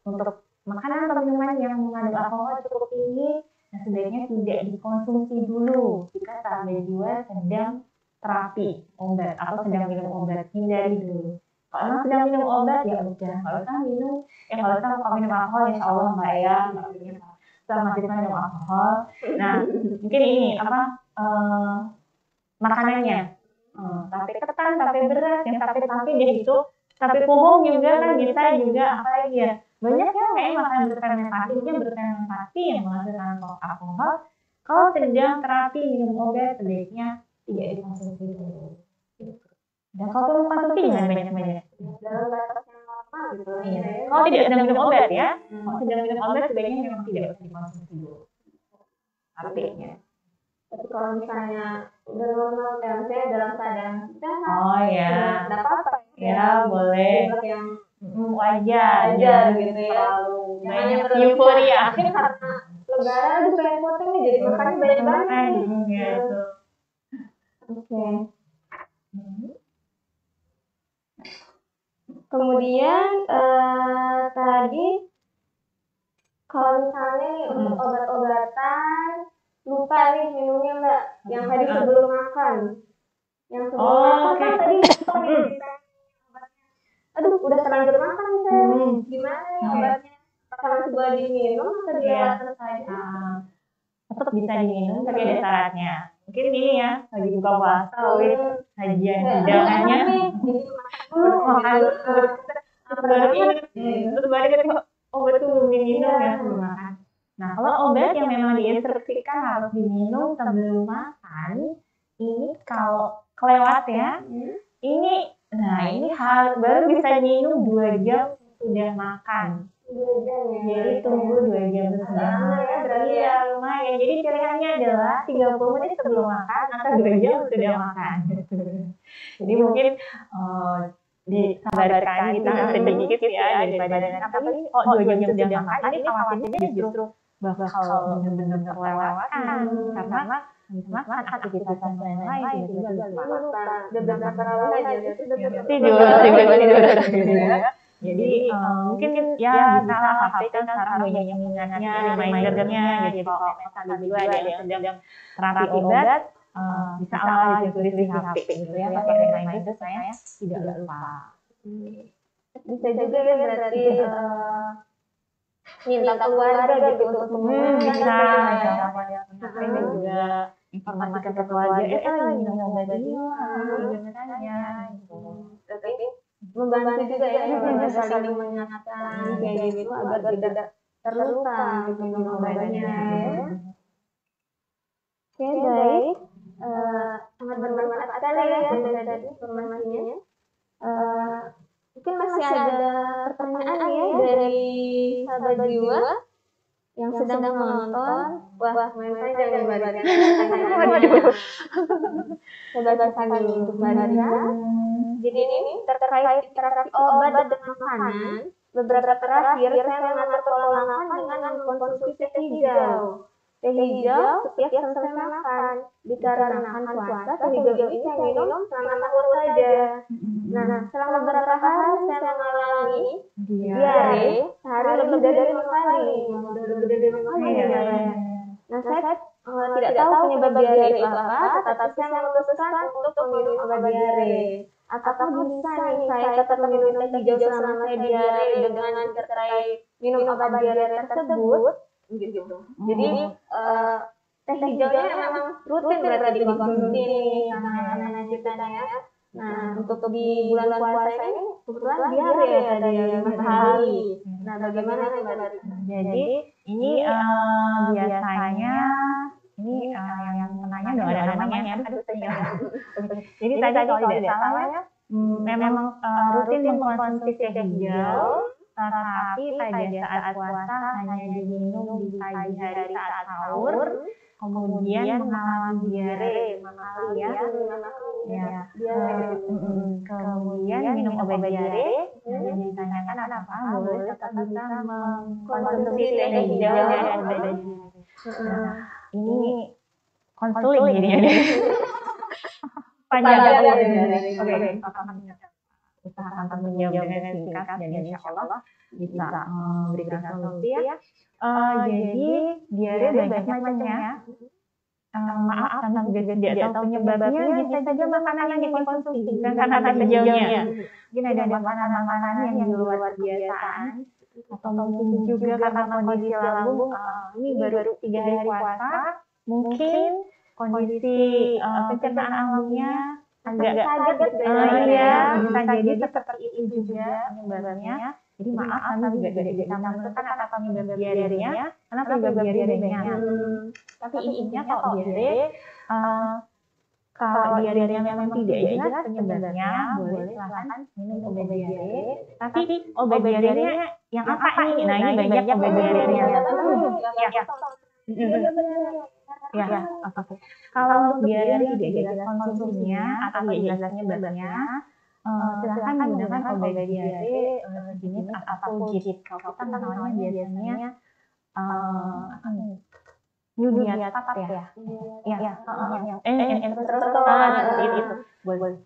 untuk makanan atau minuman yang mengandung alkohol cukup tinggi, nah sebaiknya tidak dikonsumsi dulu jika sahabat jiwa sedang terapi obat atau sedang minum obat, hindari dulu. Kalau emang sedang minum obat ya udah, nggak usah minum, nggak usah kalau minum alkohol insya Allah nggak ya, sama kita minum alkohol. Nah mungkin ini makanannya, tape ketan, tape beras, yang tape deh itu, tape pohon juga kan bisa juga apa lagi ya? Banyak ya kayak makanan berfermentasi yang menghasilkan alkohol. Kalau sedang terapi minum obat sebaiknya tidak dikonsumsi dulu. Dan kalau konsumsi jangan banyak-banyak. Dalam batas yang normal gitu. Kalau tidak sedang minum obat ya, kalau sedang minum obat sebaiknya memang tidak usah dikonsumsi dulu. Artinya. Tapi kalau misalnya udah normal, misalnya dalam keadaan sehat, oh ya, nggak apa-apa ya boleh. Yang wajar gitu ya. Jangan yang euforia. Karena lebaran aduh pengen foto nih jadi makannya banyak-banyak. Gitu. Oke. Kemudian tadi kalau misalnya nih untuk obat-obatan lupa nih minumnya Mbak yang tadi sebelum makan. Yang sebelum makan kan tadi aduh udah terlanjur makan misalnya gimana nih obatnya apakah masih boleh diminum atau dilewatkan saja? Tetap bisa diminum tapi ada syaratnya. Mungkin ini ya lagi buka puasa sajian hidangannya makan terus balik obat itu belum diminum ya sebelum makan. Nah kalau obat yang memang diinstruksikan harus diminum sebelum makan, ini kalau kelewat ya, ini baru bisa minum 2 jam sudah makan. 2 jam ya. Jadi tunggu 2 jam sudah makan. Berarti ya lumayan. Jadi pilihannya adalah 30 menit sebelum makan atau 2 jam sudah makan. Jadi mungkin disabarkan kita sedikit ya daripada apalagi 2 jam sudah makan ini khawatirnya justru bakal benar-benar terlewatkan karena makan aktivitas yang lain udah berapa kali aja tidur jadi mungkin ya salah HP kan sekarang banyak yang mengingatnya remindernya jadi kalau misalnya juga ada yang sedang terapi obat bisa awal ditulis di HP gitu ya pakai reminder saya tidak lupa. Bisa juga ya berarti minta keluarga gitu untuk bisa dan juga informasi ke keluarga lagi minum obat ini gimana gitu. Tapi membantu juga ya saling mengingatkan kayak gitu agar tidak terlupa gitu minum obatnya. Oke baik, sangat bermanfaat sekali ya tadi informasinya. Mungkin masih ada pertanyaan ya dari sahabat jiwa yang sedang menonton. Wah, saya jangan baca. Coba sambil untuk baca. Jadi ini terkait interaksi obat dan makanan. Beberapa terakhir saya mengatur pola makan dengan mengkonsumsi teh hijau. Teh hijau setiap selesai makan. Dikarenakan puasa, teh hijau ini saya minum selama sahur saja. Nah, selama beberapa hari saya mengalami diare sehari lebih dari 5 kali. Nah, saya tidak tahu penyebab diare itu apa, tetapi saya memutuskan untuk minum obat diare. Apakah bisa nih saya tetap minum teh hijau selama saya diare dengan terkait minum obat diare tersebut? Gitu. Jadi teh hijaunya memang rutin berarti dikonsumsi sama anak-anak kita ya. Nah, untuk di bulan puasa ini kebetulan diare ya tadi 5 hari. Nah, bagaimana nih Mbak? Jadi ini biasanya ini yang menanya udah ada namanya. Aduh saya. Jadi tadi kalau tidak salah ya memang rutin mengkonsumsi teh hijau, tetapi pada saat puasa hanya diminum di pagi hari saat sahur. kemudian mengalami diare 5 kali ya. Kemudian minum obat diare, dan ditanyakan apakah boleh tetap bisa mengkonsumsi teh hijau dan obat diare. Ini konseling jadinya deh. Panjang ya. Oke, usahakan untuk menjawab dengan singkat dan insya Allah bisa memberikan solusi ya. Jadi diare banyak macamnya. Maaf, kami juga tidak tahu penyebabnya. Bisa juga makanan yang dikonsumsi, bukan karena teh hijaunya. Mungkin ada makanan-makanan yang di luar kebiasaan, atau mungkin juga karena kondisi lambung. Ini baru 3 hari puasa, mungkin kondisi pencernaan lambungnya agak kaget gitu ya. Bisa jadi seperti itu juga penyebabnya. Jadi maaf, kami juga tidak bisa menentukan apa penyebab diarenya, karena penyebab diare banyak. Tapi intinya kalau diare memang tidak jelas penyebabnya, boleh silahkan minum obat diare. Tapi obat diarenya yang apa nih? Nah, ini banyak obat diarenya. Oke. Kalau untuk diare tidak jelas konsumsinya atau tidak jelas penyebabnya, silahkan menggunakan obat diare jenis Atapulgit. Kalau kita namanya biasanya Nyudiatap ya.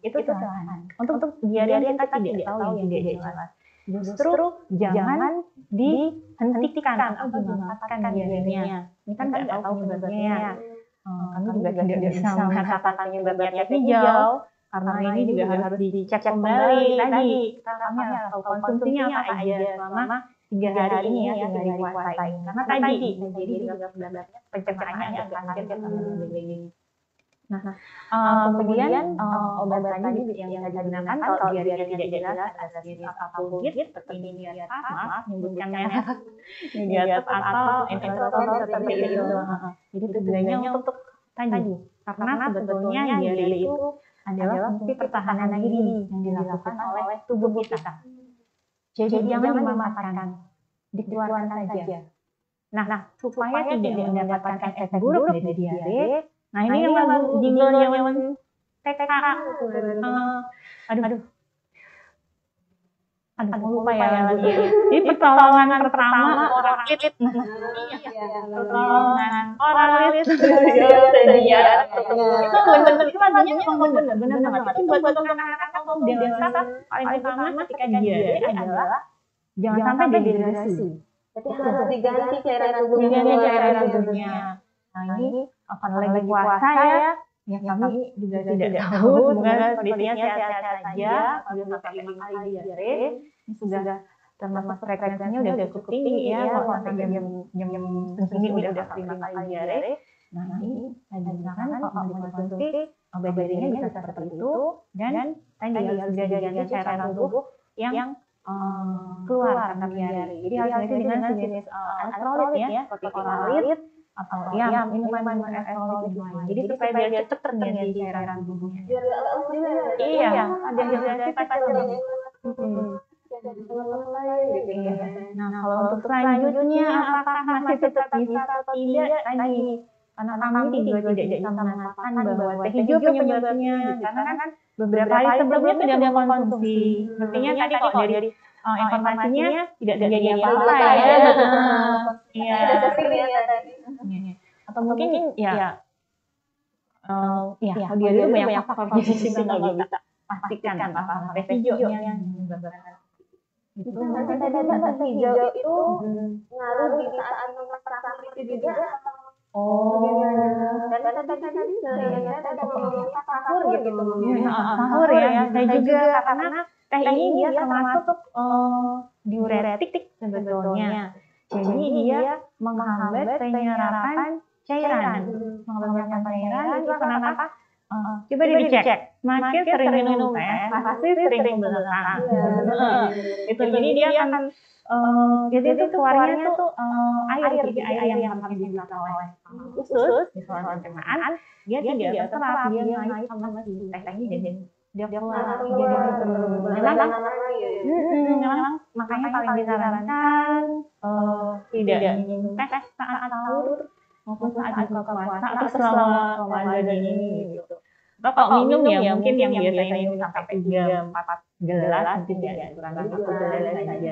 Itu silahkan. Untuk diare yang kita tidak tahu yang tidak jelas. Justru jangan dihentikan atau dimanfaatkan diarenya. Ini kan nggak tahu penyebabnya. Kami juga tidak bisa mengatakan penyebabnya hijau. Karena ini juga harus dicek kembali tadi. Kami harus tahu konsumsinya apa aja selama 3 hari ini ya, 3 hari puasa ini. Karena tadi jadi juga pencernaannya agak kaget sama begini. Nah, kemudian obat tadi yang digunakan kalau diare tidak jelas ada jenis Atapulgit seperti Nyudiatap, maaf menyebutkan merek Nyudiatap atau Enterotol seperti itu. Jadi tujuannya untuk tadi, karena sebetulnya diare itu adalah fungsi pertahanan diri yang dilakukan oleh tubuh kita. Jadi jangan dimanfaatkan, dikeluarkan saja. Nah, supaya tidak mendapatkan efek buruk dari diare. Nah, ini yang lagu jinglenya TK. Aduh, lupa ya lagunya. Jadi pertolongan pertama orang lilit. Pertolongan orang lilit. Sedia. Itu benar-benar itu lagunya memang benar banget. Itu buat anak-anak atau dewasa paling utama ketika diare adalah jangan sampai dehidrasi. Jadi harus diganti cairan tubuhnya. Nah, ini akan lagi puasa ya kami juga tidak tahu, semoga kondisinya sehat-sehat saja. Sudah sampai 5 kali diare, ini sudah termasuk frekuensinya udah cukup tinggi ya, kalau sampai jam segini udah 5 kali diare. Nah, ini silakan kalau mau dikonsumsi obat diarenya bisa seperti itu, dan tadi harus diganti cairan tubuh yang keluar karena diare. Jadi harus ganti dengan jenis elektrolit ya, seperti oralit atau minuman elektrolit lain. Jadi supaya biar cepat terganti cairan tubuhnya. Iya, ada dehidrasi pasti. Nah, kalau untuk selanjutnya apakah masih tetap bisa atau tidak tadi? Karena kami juga tidak bisa mengatakan bahwa teh hijau penyebabnya, karena kan beberapa hari sebelumnya sudah mengkonsumsi. Sepertinya tadi kalau dari informasinya tidak terjadi apa-apa ya. Iya. Atau mungkin ya dia dulu banyak faktor jadi kita nggak bisa pastikan apa teh hijaunya yang menyebabkan itu. Mungkin tadi teh hijau itu ngaruh di saat memasak itu juga. Dan tadi sebenarnya ada ngomongin sahur gitu. Sahur ya, saya juga karena teh ini dia termasuk diuretik sebetulnya. Jadi dia menghambat penyerapan cairan. Menghambat cairan itu kenapa? Coba dicek. Makin sering minum teh, pasti sering belakang. Itu jadi dia akan jadi itu keluarnya tuh air yang harus dilakukan oleh usus di saluran pencernaan. Dia tidak terserap, dia naik sama si teh ini dan dia keluar jadi memang makanya paling disarankan tidak minum teh saat sahur maupun saat buka puasa atau selama Ramadan ini gitu. Atau kalau minum ya mungkin yang biasanya minum sampai 3-4 gelas mungkin ya dikurangi 1 gelas aja.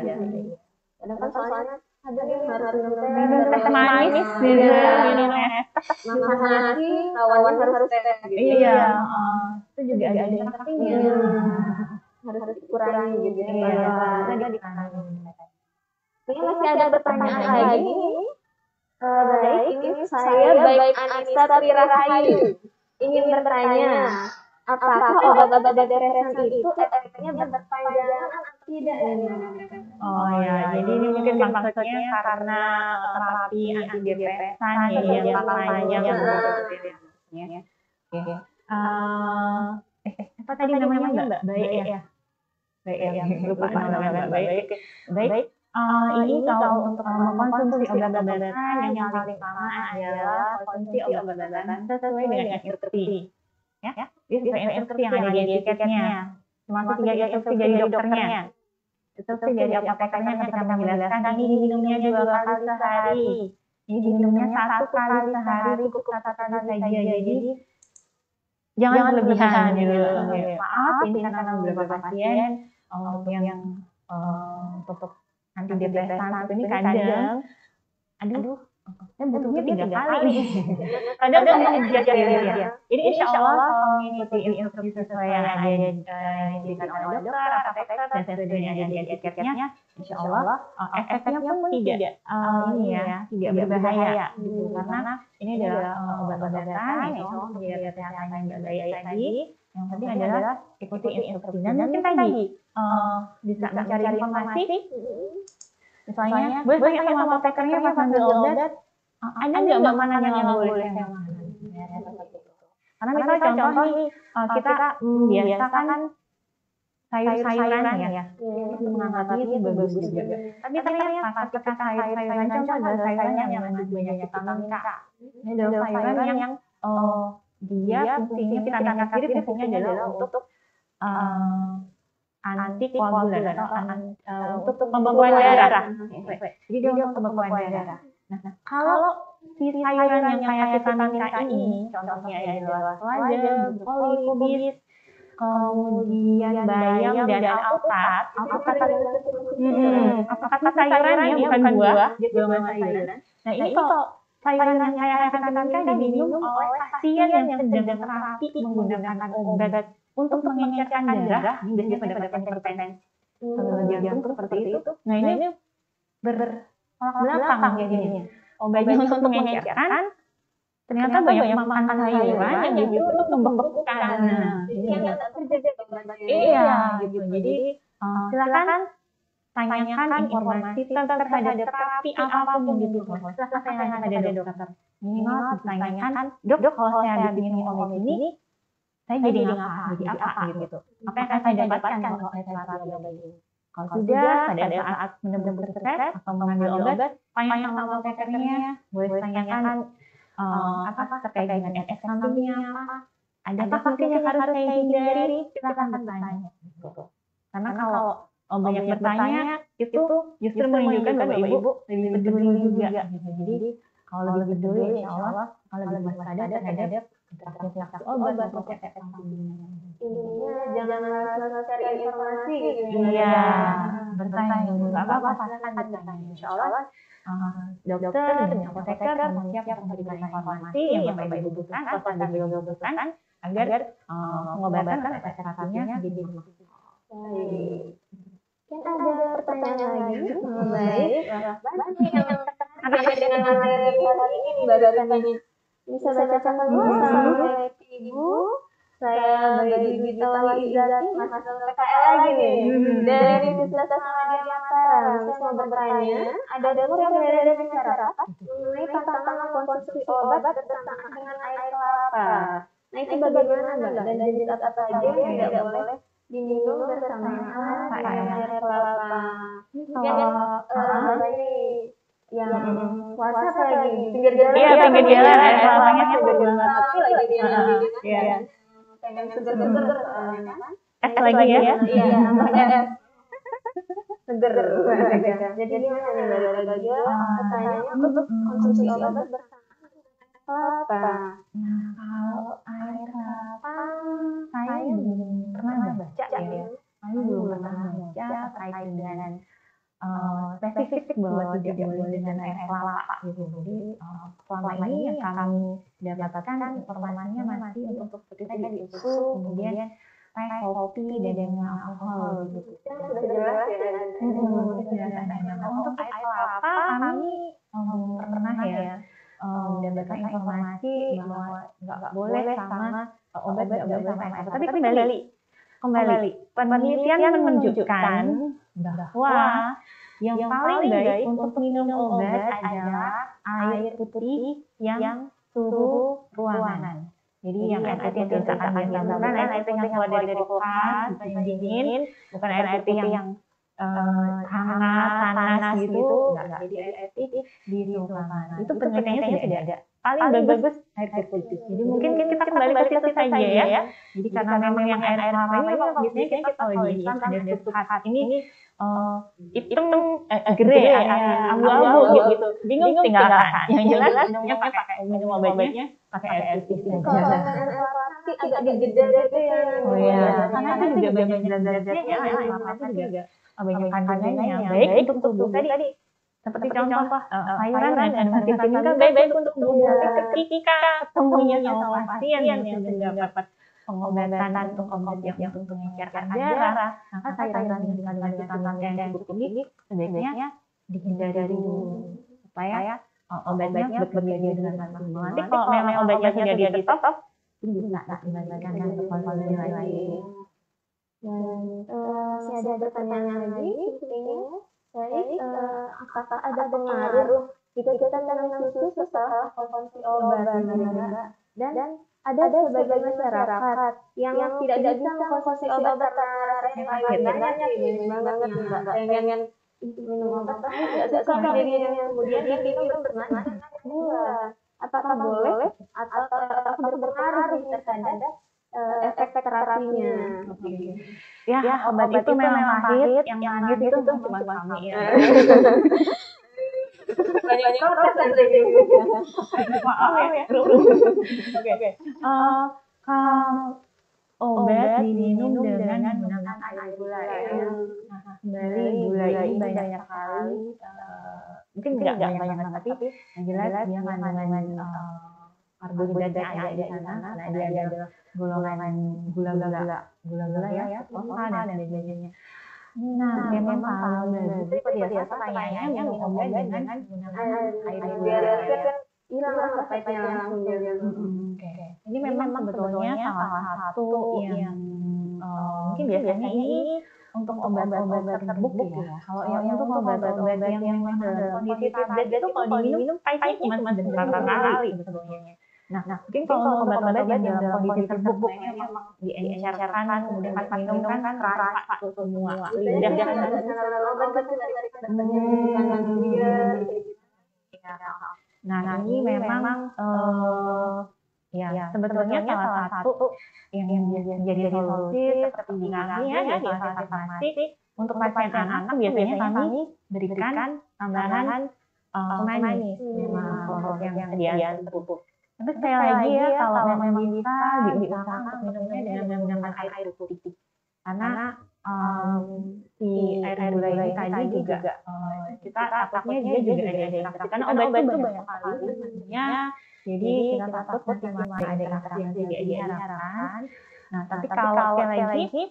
Kadang kan soalnya ada yang harus minum Teh manis gitu, minum es. makan nasi, lawannya harus teh gitu. Iya, itu juga ada efeknya. Harus dikurangi gitu ya. Kita dikurangi. Ini masih ada pertanyaan lagi. Baik, ini saya Baik Anissa Trirahayu ingin bertanya, apakah obat-obat depresan itu efeknya berkepanjangan atau tidak? Oh ya, jadi ini mungkin maksudnya karena terapi antidepresan ya yang jangka panjang ya. Oke. Apa tadi namanya Mbak? Baik ya. Baik ya, lupa namanya Mbak. Baik. Ini kalau untuk mengkonsumsi obat-obatan yang paling utama adalah konsumsi obat-obatan sesuai dengan instruksi. Ya, sesuai instruksi yang ada di etiketnya. Termasuk juga instruksi dari dokternya. Instruksi dari apotekernya ketika menjelaskan ini minumnya 2 kali sehari. Ini diminumnya 1 kali sehari, cukup 1 kali saja. Jadi jangan berlebihan gitu. Maaf ini karena beberapa pasien untuk yang untuk antidepresan ini kadang saya butuhnya 3 kali nih. Kadang menghujat ya. Jadi insya Allah kalau mengikuti instruksi sesuai yang ada diberikan oleh dokter, apoteker, dan sesuai dengan yang ada di etiketnya, insya Allah efeknya pun tidak tidak berbahaya gitu. Karena ini adalah obat-obatan yang menjaga kesehatan yang baik tadi. Yang penting adalah ikuti instruksi. Dan mungkin tadi bisa mencari informasi. Misalnya, boleh tanya sama apotekernya pas ngambil obat, ada nggak makanan yang nggak boleh saya makan? Karena misalnya contoh nih, kita biasa kan sayur-sayuran ya, menganggapnya itu bagus juga. Tapi ternyata pas kita sayur-sayuran, contoh adalah sayuran yang mengandung banyak vitamin K. Ini adalah sayuran yang dia fungsinya vitamin K sendiri fungsinya adalah untuk antikoagulan atau untuk pembekuan darah. Jadi dia untuk pembekuan darah. Nah, kalau si sayuran yang kayak vitamin K ini, contohnya adalah selada, brokoli, kubis, kemudian bayam dan alpukat. Alpukat itu sayuran ya, bukan buah, dia bukan sayuran. Nah, ini kalau sayuran yang kayak vitamin K diminum oleh pasien yang sedang terapi menggunakan obat untuk mengencerkan darah, biasanya pada pasien hipertensi, jantung seperti itu. Nah ini bertolak belakang jadinya. Obatnya untuk mengencerkan, ternyata banyak makan sayuran yang justru untuk membekukan. Iya, gitu. Jadi silakan tanyakan informasi terhadap terapi apapun gitu. Silakan tanyakan pada dokter. Minimal ditanyakan, dok kalau saya habis minum obat ini, saya jadi apa gitu. Apa yang akan saya dapatkan kalau saya terapi obat ini? Kalau sudah pada saat benar-benar stres atau mengambil obat, tanya sama apotekernya, boleh tanyakan apa terkait dengan efek sampingnya apa, ada apa mungkin yang harus saya hindari, silakan bertanya. Karena kalau banyak bertanya itu justru menunjukkan Bapak Ibu lebih peduli juga. Jadi kalau lebih peduli, insya Allah kalau lebih waspada terhadap interaksi obat atau efek sampingnya. Intinya jangan malas cari informasi gitu. Iya, bertanya dulu. Nggak apa-apa, silakan bertanya. Insya Allah dokter dan apoteker siap memberikan informasi yang Bapak Ibu butuhkan atau Bapak Ibu butuhkan agar pengobatan atau efek terapinya menjadi maksimal. Baik. Mungkin ada pertanyaan lagi. Baik. Bagi yang tertarik dengan materi hari ini barusan ini bisa bacakan dulu. Assalamualaikum Ibu. Saya Bayu Dwi Izati, mahasiswa PKL lagi nih. Dari Universitas Muhammadiyah Mataram. Saya mau bertanya, ada guru yang berada di masyarakat mengenai tantangan mengkonsumsi obat bersamaan dengan air kelapa. Nah itu bagaimana Mbak? Dan jenis apa saja yang tidak boleh diminum bersamaan dengan air kelapa? Kalau ini yang puasa apa lagi? Pinggir jalan. Iya, pinggir jalan. Air kelapanya pinggir jalan. Lagi yang pengen seger-seger es lagi ya? Iya, nambahnya es seger. Jadi gimana nih Mbak? Pertanyaannya untuk konsumsi obat bersamaan bahwa tidak boleh dengan air kelapa gitu. Jadi selama ini yang kami dapatkan informasinya masih untuk seperti tadi susu, kemudian teh, kopi, dan dengan alkohol gitu. Sudah jelas ya. Untuk air kelapa kami pernah ya mendapatkan informasi bahwa nggak boleh sama obat, nggak boleh sama air kelapa. Tapi kembali penelitian menunjukkan bahwa yang paling baik untuk minum obat adalah air putih yang suhu ruangan. Jadi yang air putih yang kita akan bukan air putih yang keluar dari kulkas, yang dingin, bukan air putih yang hangat, panas gitu. Enggak. Jadi air putih di suhu ruangan. Itu penelitiannya sudah ada. Paling bagus air putih. Jadi mungkin kita kembali ke situ saja ya. Jadi karena memang yang air kelapa ini memang biasanya kita kalau di Islam ada susu khas ini hitam, grey, abu-abu gitu. Bingung tinggalkan. Yang jelas minumnya pakai minum obatnya pakai air putih saja. Agak digedar gitu ya. Oh iya, karena itu juga banyak zat-zatnya, kelapa juga banyak kandungannya baik untuk tubuh tadi. Seperti contoh sayuran dan kandungan vitamin K baik untuk tubuh. Tapi ketika ketemunya sama pasien yang sedang dapat pengobatan untuk obat yang untuk mengecerkan darah, maka sayuran dengan kandungan vitamin K yang cukup tinggi sebaiknya dihindari dulu supaya obatnya bekerja dengan maksimal. Nanti kalau memang obatnya sudah di stop, bisa dikembalikan untuk konsumsi lagi. Dan masih ada pertanyaan lagi sepertinya. Baik, apakah ada pengaruh jika kita minum susu setelah konsumsi obat, Mbak? Dan ada sebagian masyarakat yang tidak bisa mengkonsumsi obat karena rasanya pahit. Banyak ini banget yang nggak pengen minum obat, tapi nggak suka jadinya kemudian diminum berteman gula. Apakah boleh atau berpengaruh terhadap efek terapinya? Ya, obat itu memang pahit, yang manis itu cuma kami ya. Banyak protes lagi. Maaf ya. Oke. Kalau obat diminum dengan menggunakan air gula ya. Nah, kembali gula ini banyak sekali. Mungkin nggak banyak banget, tapi yang jelas dia kandungan karbohidratnya ada di sana. Nah, dia adalah golongan gula-gula ya, glukosa dan sebagainya. Nah, memang kalau bagus biasa pertanyaannya minum obat dengan menggunakan air gula ya. Hilang pahitnya langsung. Ini memang sebetulnya salah satu yang mungkin biasanya ini untuk obat-obat terbukti ya. Kalau yang untuk obat-obat yang memang dalam kondisi tablet itu kalau diminum pahitnya cuma sebentar kali sebetulnya. Nah, mungkin kalau obat-obat yang dalam kondisi terbukti ini memang diencerkan, kemudian pas minum kan rasa itu semua. Lidah Nah, ini memang ya sebetulnya salah satu yang jadi solusi seperti di kami ya di farmasi untuk pasien anak biasanya kami berikan tambahan pemanis memang yang sediaan pupuk. Tapi sekali lagi ya kalau memang bisa diusahakan untuk minumnya dengan menggunakan air putih karena si air gula ini tadi juga kita takutnya dia juga ada interaksi karena obat itu banyak sekali sebenarnya. Jadi kita takut nanti ada interaksi yang tidak diharapkan. Nah, tapi kalau sekali lagi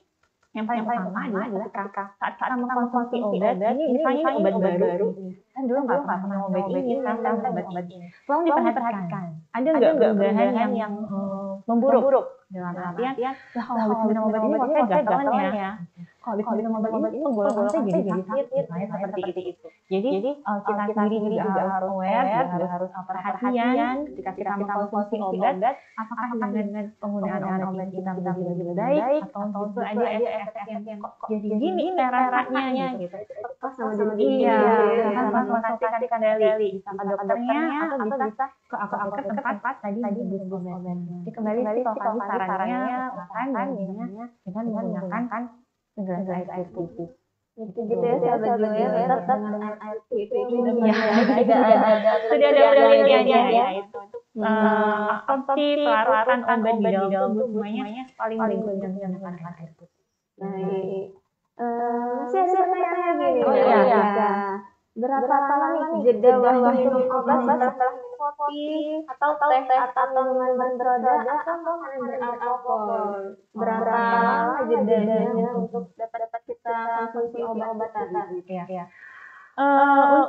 yang paling utama adalah ketika saat kita mengkonsumsi obat ini misalnya obat baru kan dulu nggak pernah minum obat ini sekarang obat ini tolong diperhatikan ada nggak perubahan yang memburuk dalam artian kalau habis minum obat ini kok saya gatal ya kalau habis minum obat ini golongan saya jadi sakit misalnya seperti itu. Jadi kita sendiri juga harus aware, harus perhatian ketika kita mengkonsumsi obat apakah dengan penggunaan obat kita menjadi lebih baik atau justru ada efek yang kok jadi gini rasanya gitu. Iya, kita konsultasi kembali bisa ke dokternya atau bisa ke tempat tadi disebut obatnya. Jadi kembali kalau kami sarannya dengan menggunakan segelas air putih. Gitu ya, sahabat Jiwa ya, tetap dengan air putih. Sudah ada penelitiannya ya itu. Absorpsi pelarutan obat di dalam tubuh semuanya paling bagus menggunakan air putih. Baik. Masih ada pertanyaan lagi nih. Berapa lama nih jeda waktu minum obat setelah minum kopi atau teh atau minuman bersoda atau makanan beralkohol? Berapa lama jedanya untuk dapat kita konsumsi obat tadi? Ya.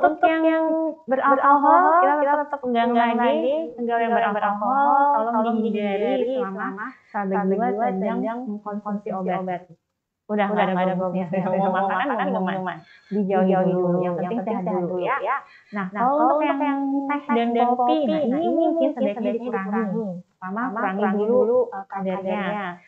Untuk yang beralkohol, kita tetap pegang lagi. Untuk yang beralkohol, tolong dihindari selama sahabat jiwa sedang mengkonsumsi obat. Udah nggak ada bagusnya. Mau makan, mau minuman. Dijauhi dulu. Yang penting sehat dulu ya. Nah, kalau untuk yang teh dan kopi, nah ini mungkin sebaiknya dikurangi. Pertama, kurangi dulu kadarnya.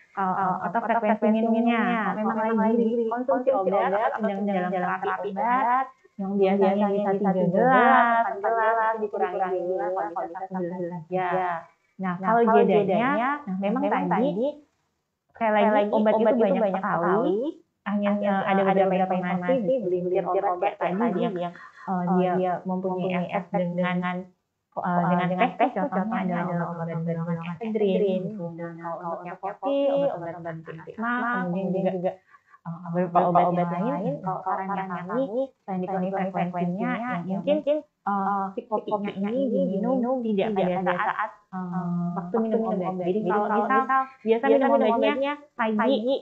Atau frekuensi minumnya. Kalau memang lagi konsumsi obat atau sedang dalam terapi obat, yang biasanya bisa 3 gelas, 4 gelas, dikurangi gula, kalau bisa 1 gelas saja. Nah, kalau jedanya, memang tadi, sekali lagi, obat itu banyak sekali, hanya ada beberapa informasi, segelintir obat tadi yang dia mempunyai efek dengan teh, contohnya adalah obat golongan efedrin, kemudian kalau untuk yang kopi, obat asma, kemudian juga beberapa obat yang lain. Kalau sarannya kami, selain dikurangi frekuensinya, ya mungkin si kopinya ini diminum tidak pada saat waktu minum obat. Jadi kalau misal biasa minum obatnya pagi,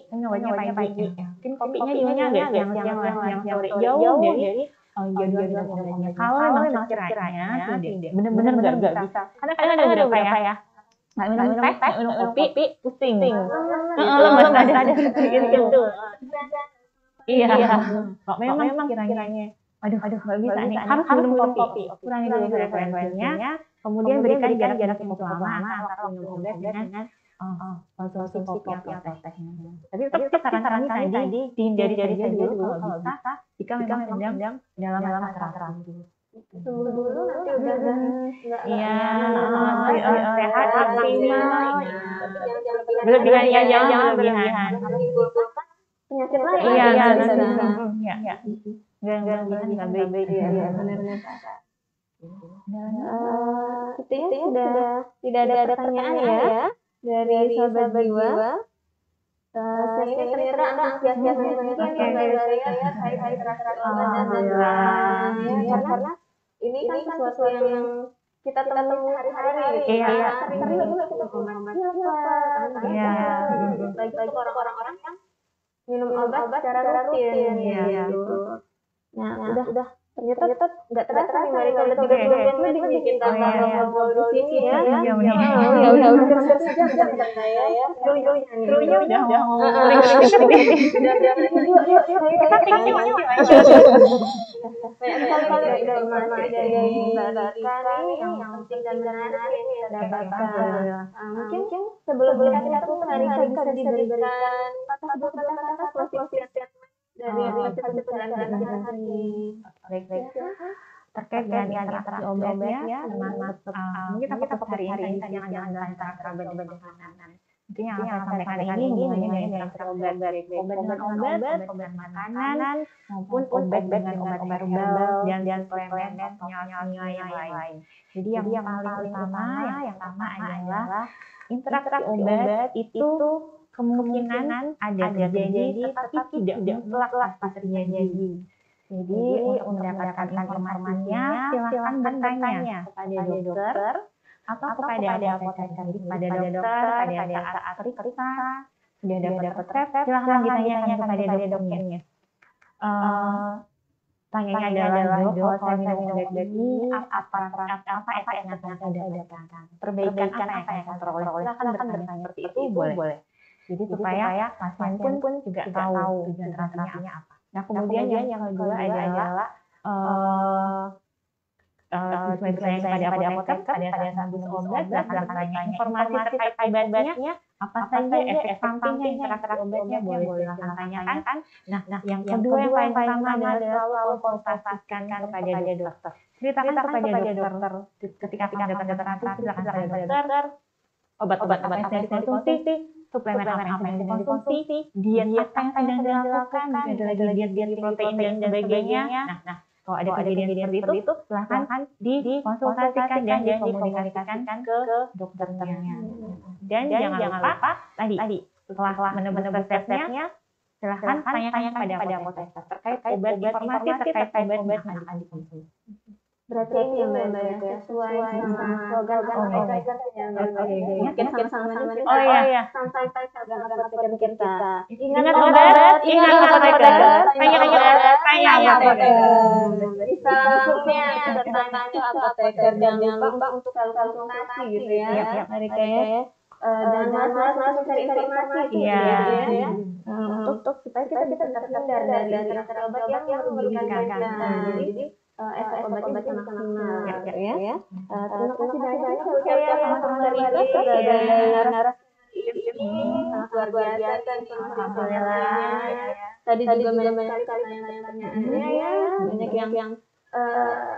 mungkin kopinya minumnya agak siang sore jauh dari jadwal minum obatnya. Kalau memang sekiranya tidak benar-benar nggak bisa, karena kadang ada beberapa ya. Nggak minum teh, nggak minum kopi, pusing. Lemas ada gitu. Iya. Kok memang kiranya, aduh nggak bisa nih, harus minum kopi. Kurangi dulu frekuensinya, kemudian berikan jarak cukup lama antara minum obat dengan konsumsi kopi atau tehnya. Tapi saran kami tadi dihindari saja dulu kalau bisa, jika memang sedang dalam masa terapi. Tunggu dulu nanti udah sehat optimal, berlebihan ya jangan berlebihan. Penyakit lain iya nggak baik ya. Sepertinya sudah tidak ada pertanyaan ya dari sahabat jiwa. Saya ini ternyata antusias mungkin dari karena ini kan sesuatu yang kita temui hari-hari. Iya. Sering juga kita lagi orang-orang yang minum obat secara rutin gitu. Nah, udah ternyata nggak terasa nih Marika udah 30 menit nih kita ngobrol di sini ya. Udah hampir sejam saya ya. Krunya udah udah informasi dari yang penting dan menarik yang kita dapatkan. Mungkin sebelum kita tutup Marika bisa diberikan kata-kata closing dari penjelasan hari. Baik. Terkait dengan interaksi obatnya, mungkin kita fokus hari ini yang adalah interaksi obat dengan makanan. Mungkin yang saya sampaikan ini hubungannya dengan interaksi obat dengan makanan, maupun obat dengan obat herbal dan suplemen dan senyawa yang lain. Jadi yang paling utama adalah interaksi obat itu kemungkinan ada terjadi, tetapi tidak mutlak pasti terjadi. Jadi untuk mendapatkan informasinya, silakan bertanya kepada dokter atau kepada apoteker. Pada dokter, pada saat periksa, sudah dapat resep, silakan ditanyakan kepada dokternya. Tanyanya adalah, dok, kalau saya minum obat ini, apa efek yang saya dapatkan? Perbaikan apa yang saya peroleh? Silakan bertanya seperti itu, boleh. Jadi supaya pasien pun juga tahu tujuan terapinya apa. Nah, kemudian yang kedua adalah misalnya pada apoteker, pada saat habis obat, silakan bertanya informasi terkait obatnya, apa saja efek sampingnya, interaksi obatnya, boleh silakan tanyakan. Nah, yang kedua yang paling utama adalah selalu konsultasikan kepada dokter. Ceritakan kepada dokter ketika mendapatkan terapi, silakan kepada dokter, obat-obat apa yang dikonsumsi, suplemen apa yang dikonsumsi, diet apa yang sedang dilakukan, ada lagi diet protein dan sebagainya. Nah, kalau ada kejadian seperti itu, silahkan dikonsultasikan dan dikomunikasikan ke dokternya. Dan jangan lupa tadi setelah menebus resepnya, Silahkan tanyakan pada podcaster terkait obat informasi terkait obat adik-adik itu. Berarti ini ya Mbak ya, sesuai sama slogan apotekernya Mbak. Mungkin sama-sama juga. Oh iya. Sampai slogan apoteker kita. Ingat obat, ingat apoteker. Tanya obat, tanya apoteker. Bisa langsungnya tanya apoteker. Jangan lupa untuk selalu konsultasi gitu ya. Mereka ya. Dan malas cari informasi ya. Untuk supaya kita terhindar dari obat yang merugikan kita. Jadi efek obatnya bisa maksimal ya. Terima kasih banyak ucapkan teman-teman hari ini sebagai narasumber ini sangat luar biasa dan alhamdulillah. Tadi juga banyak sekali pertanyaannya ya. Banyak yang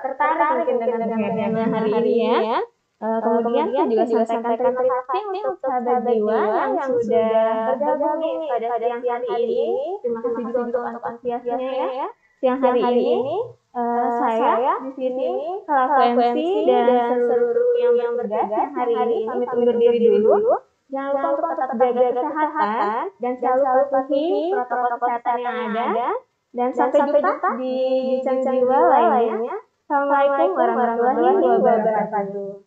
tertarik mungkin dengan tema hari ini ya. Kemudian saya juga sampaikan terima kasih untuk sahabat jiwa yang sudah bergabung pada siang hari ini. Terima kasih juga untuk antusiasnya ya. Siang hari ini saya di sini selaku MC dan seluruh yang bertugas hari ini pamit undur diri dulu. Jangan lupa untuk tetap jaga kesehatan dan selalu patuhi protokol kesehatan yang ada. Dan sampai jumpa di Bincang Jiwa lainnya. Assalamualaikum warahmatullahi wabarakatuh.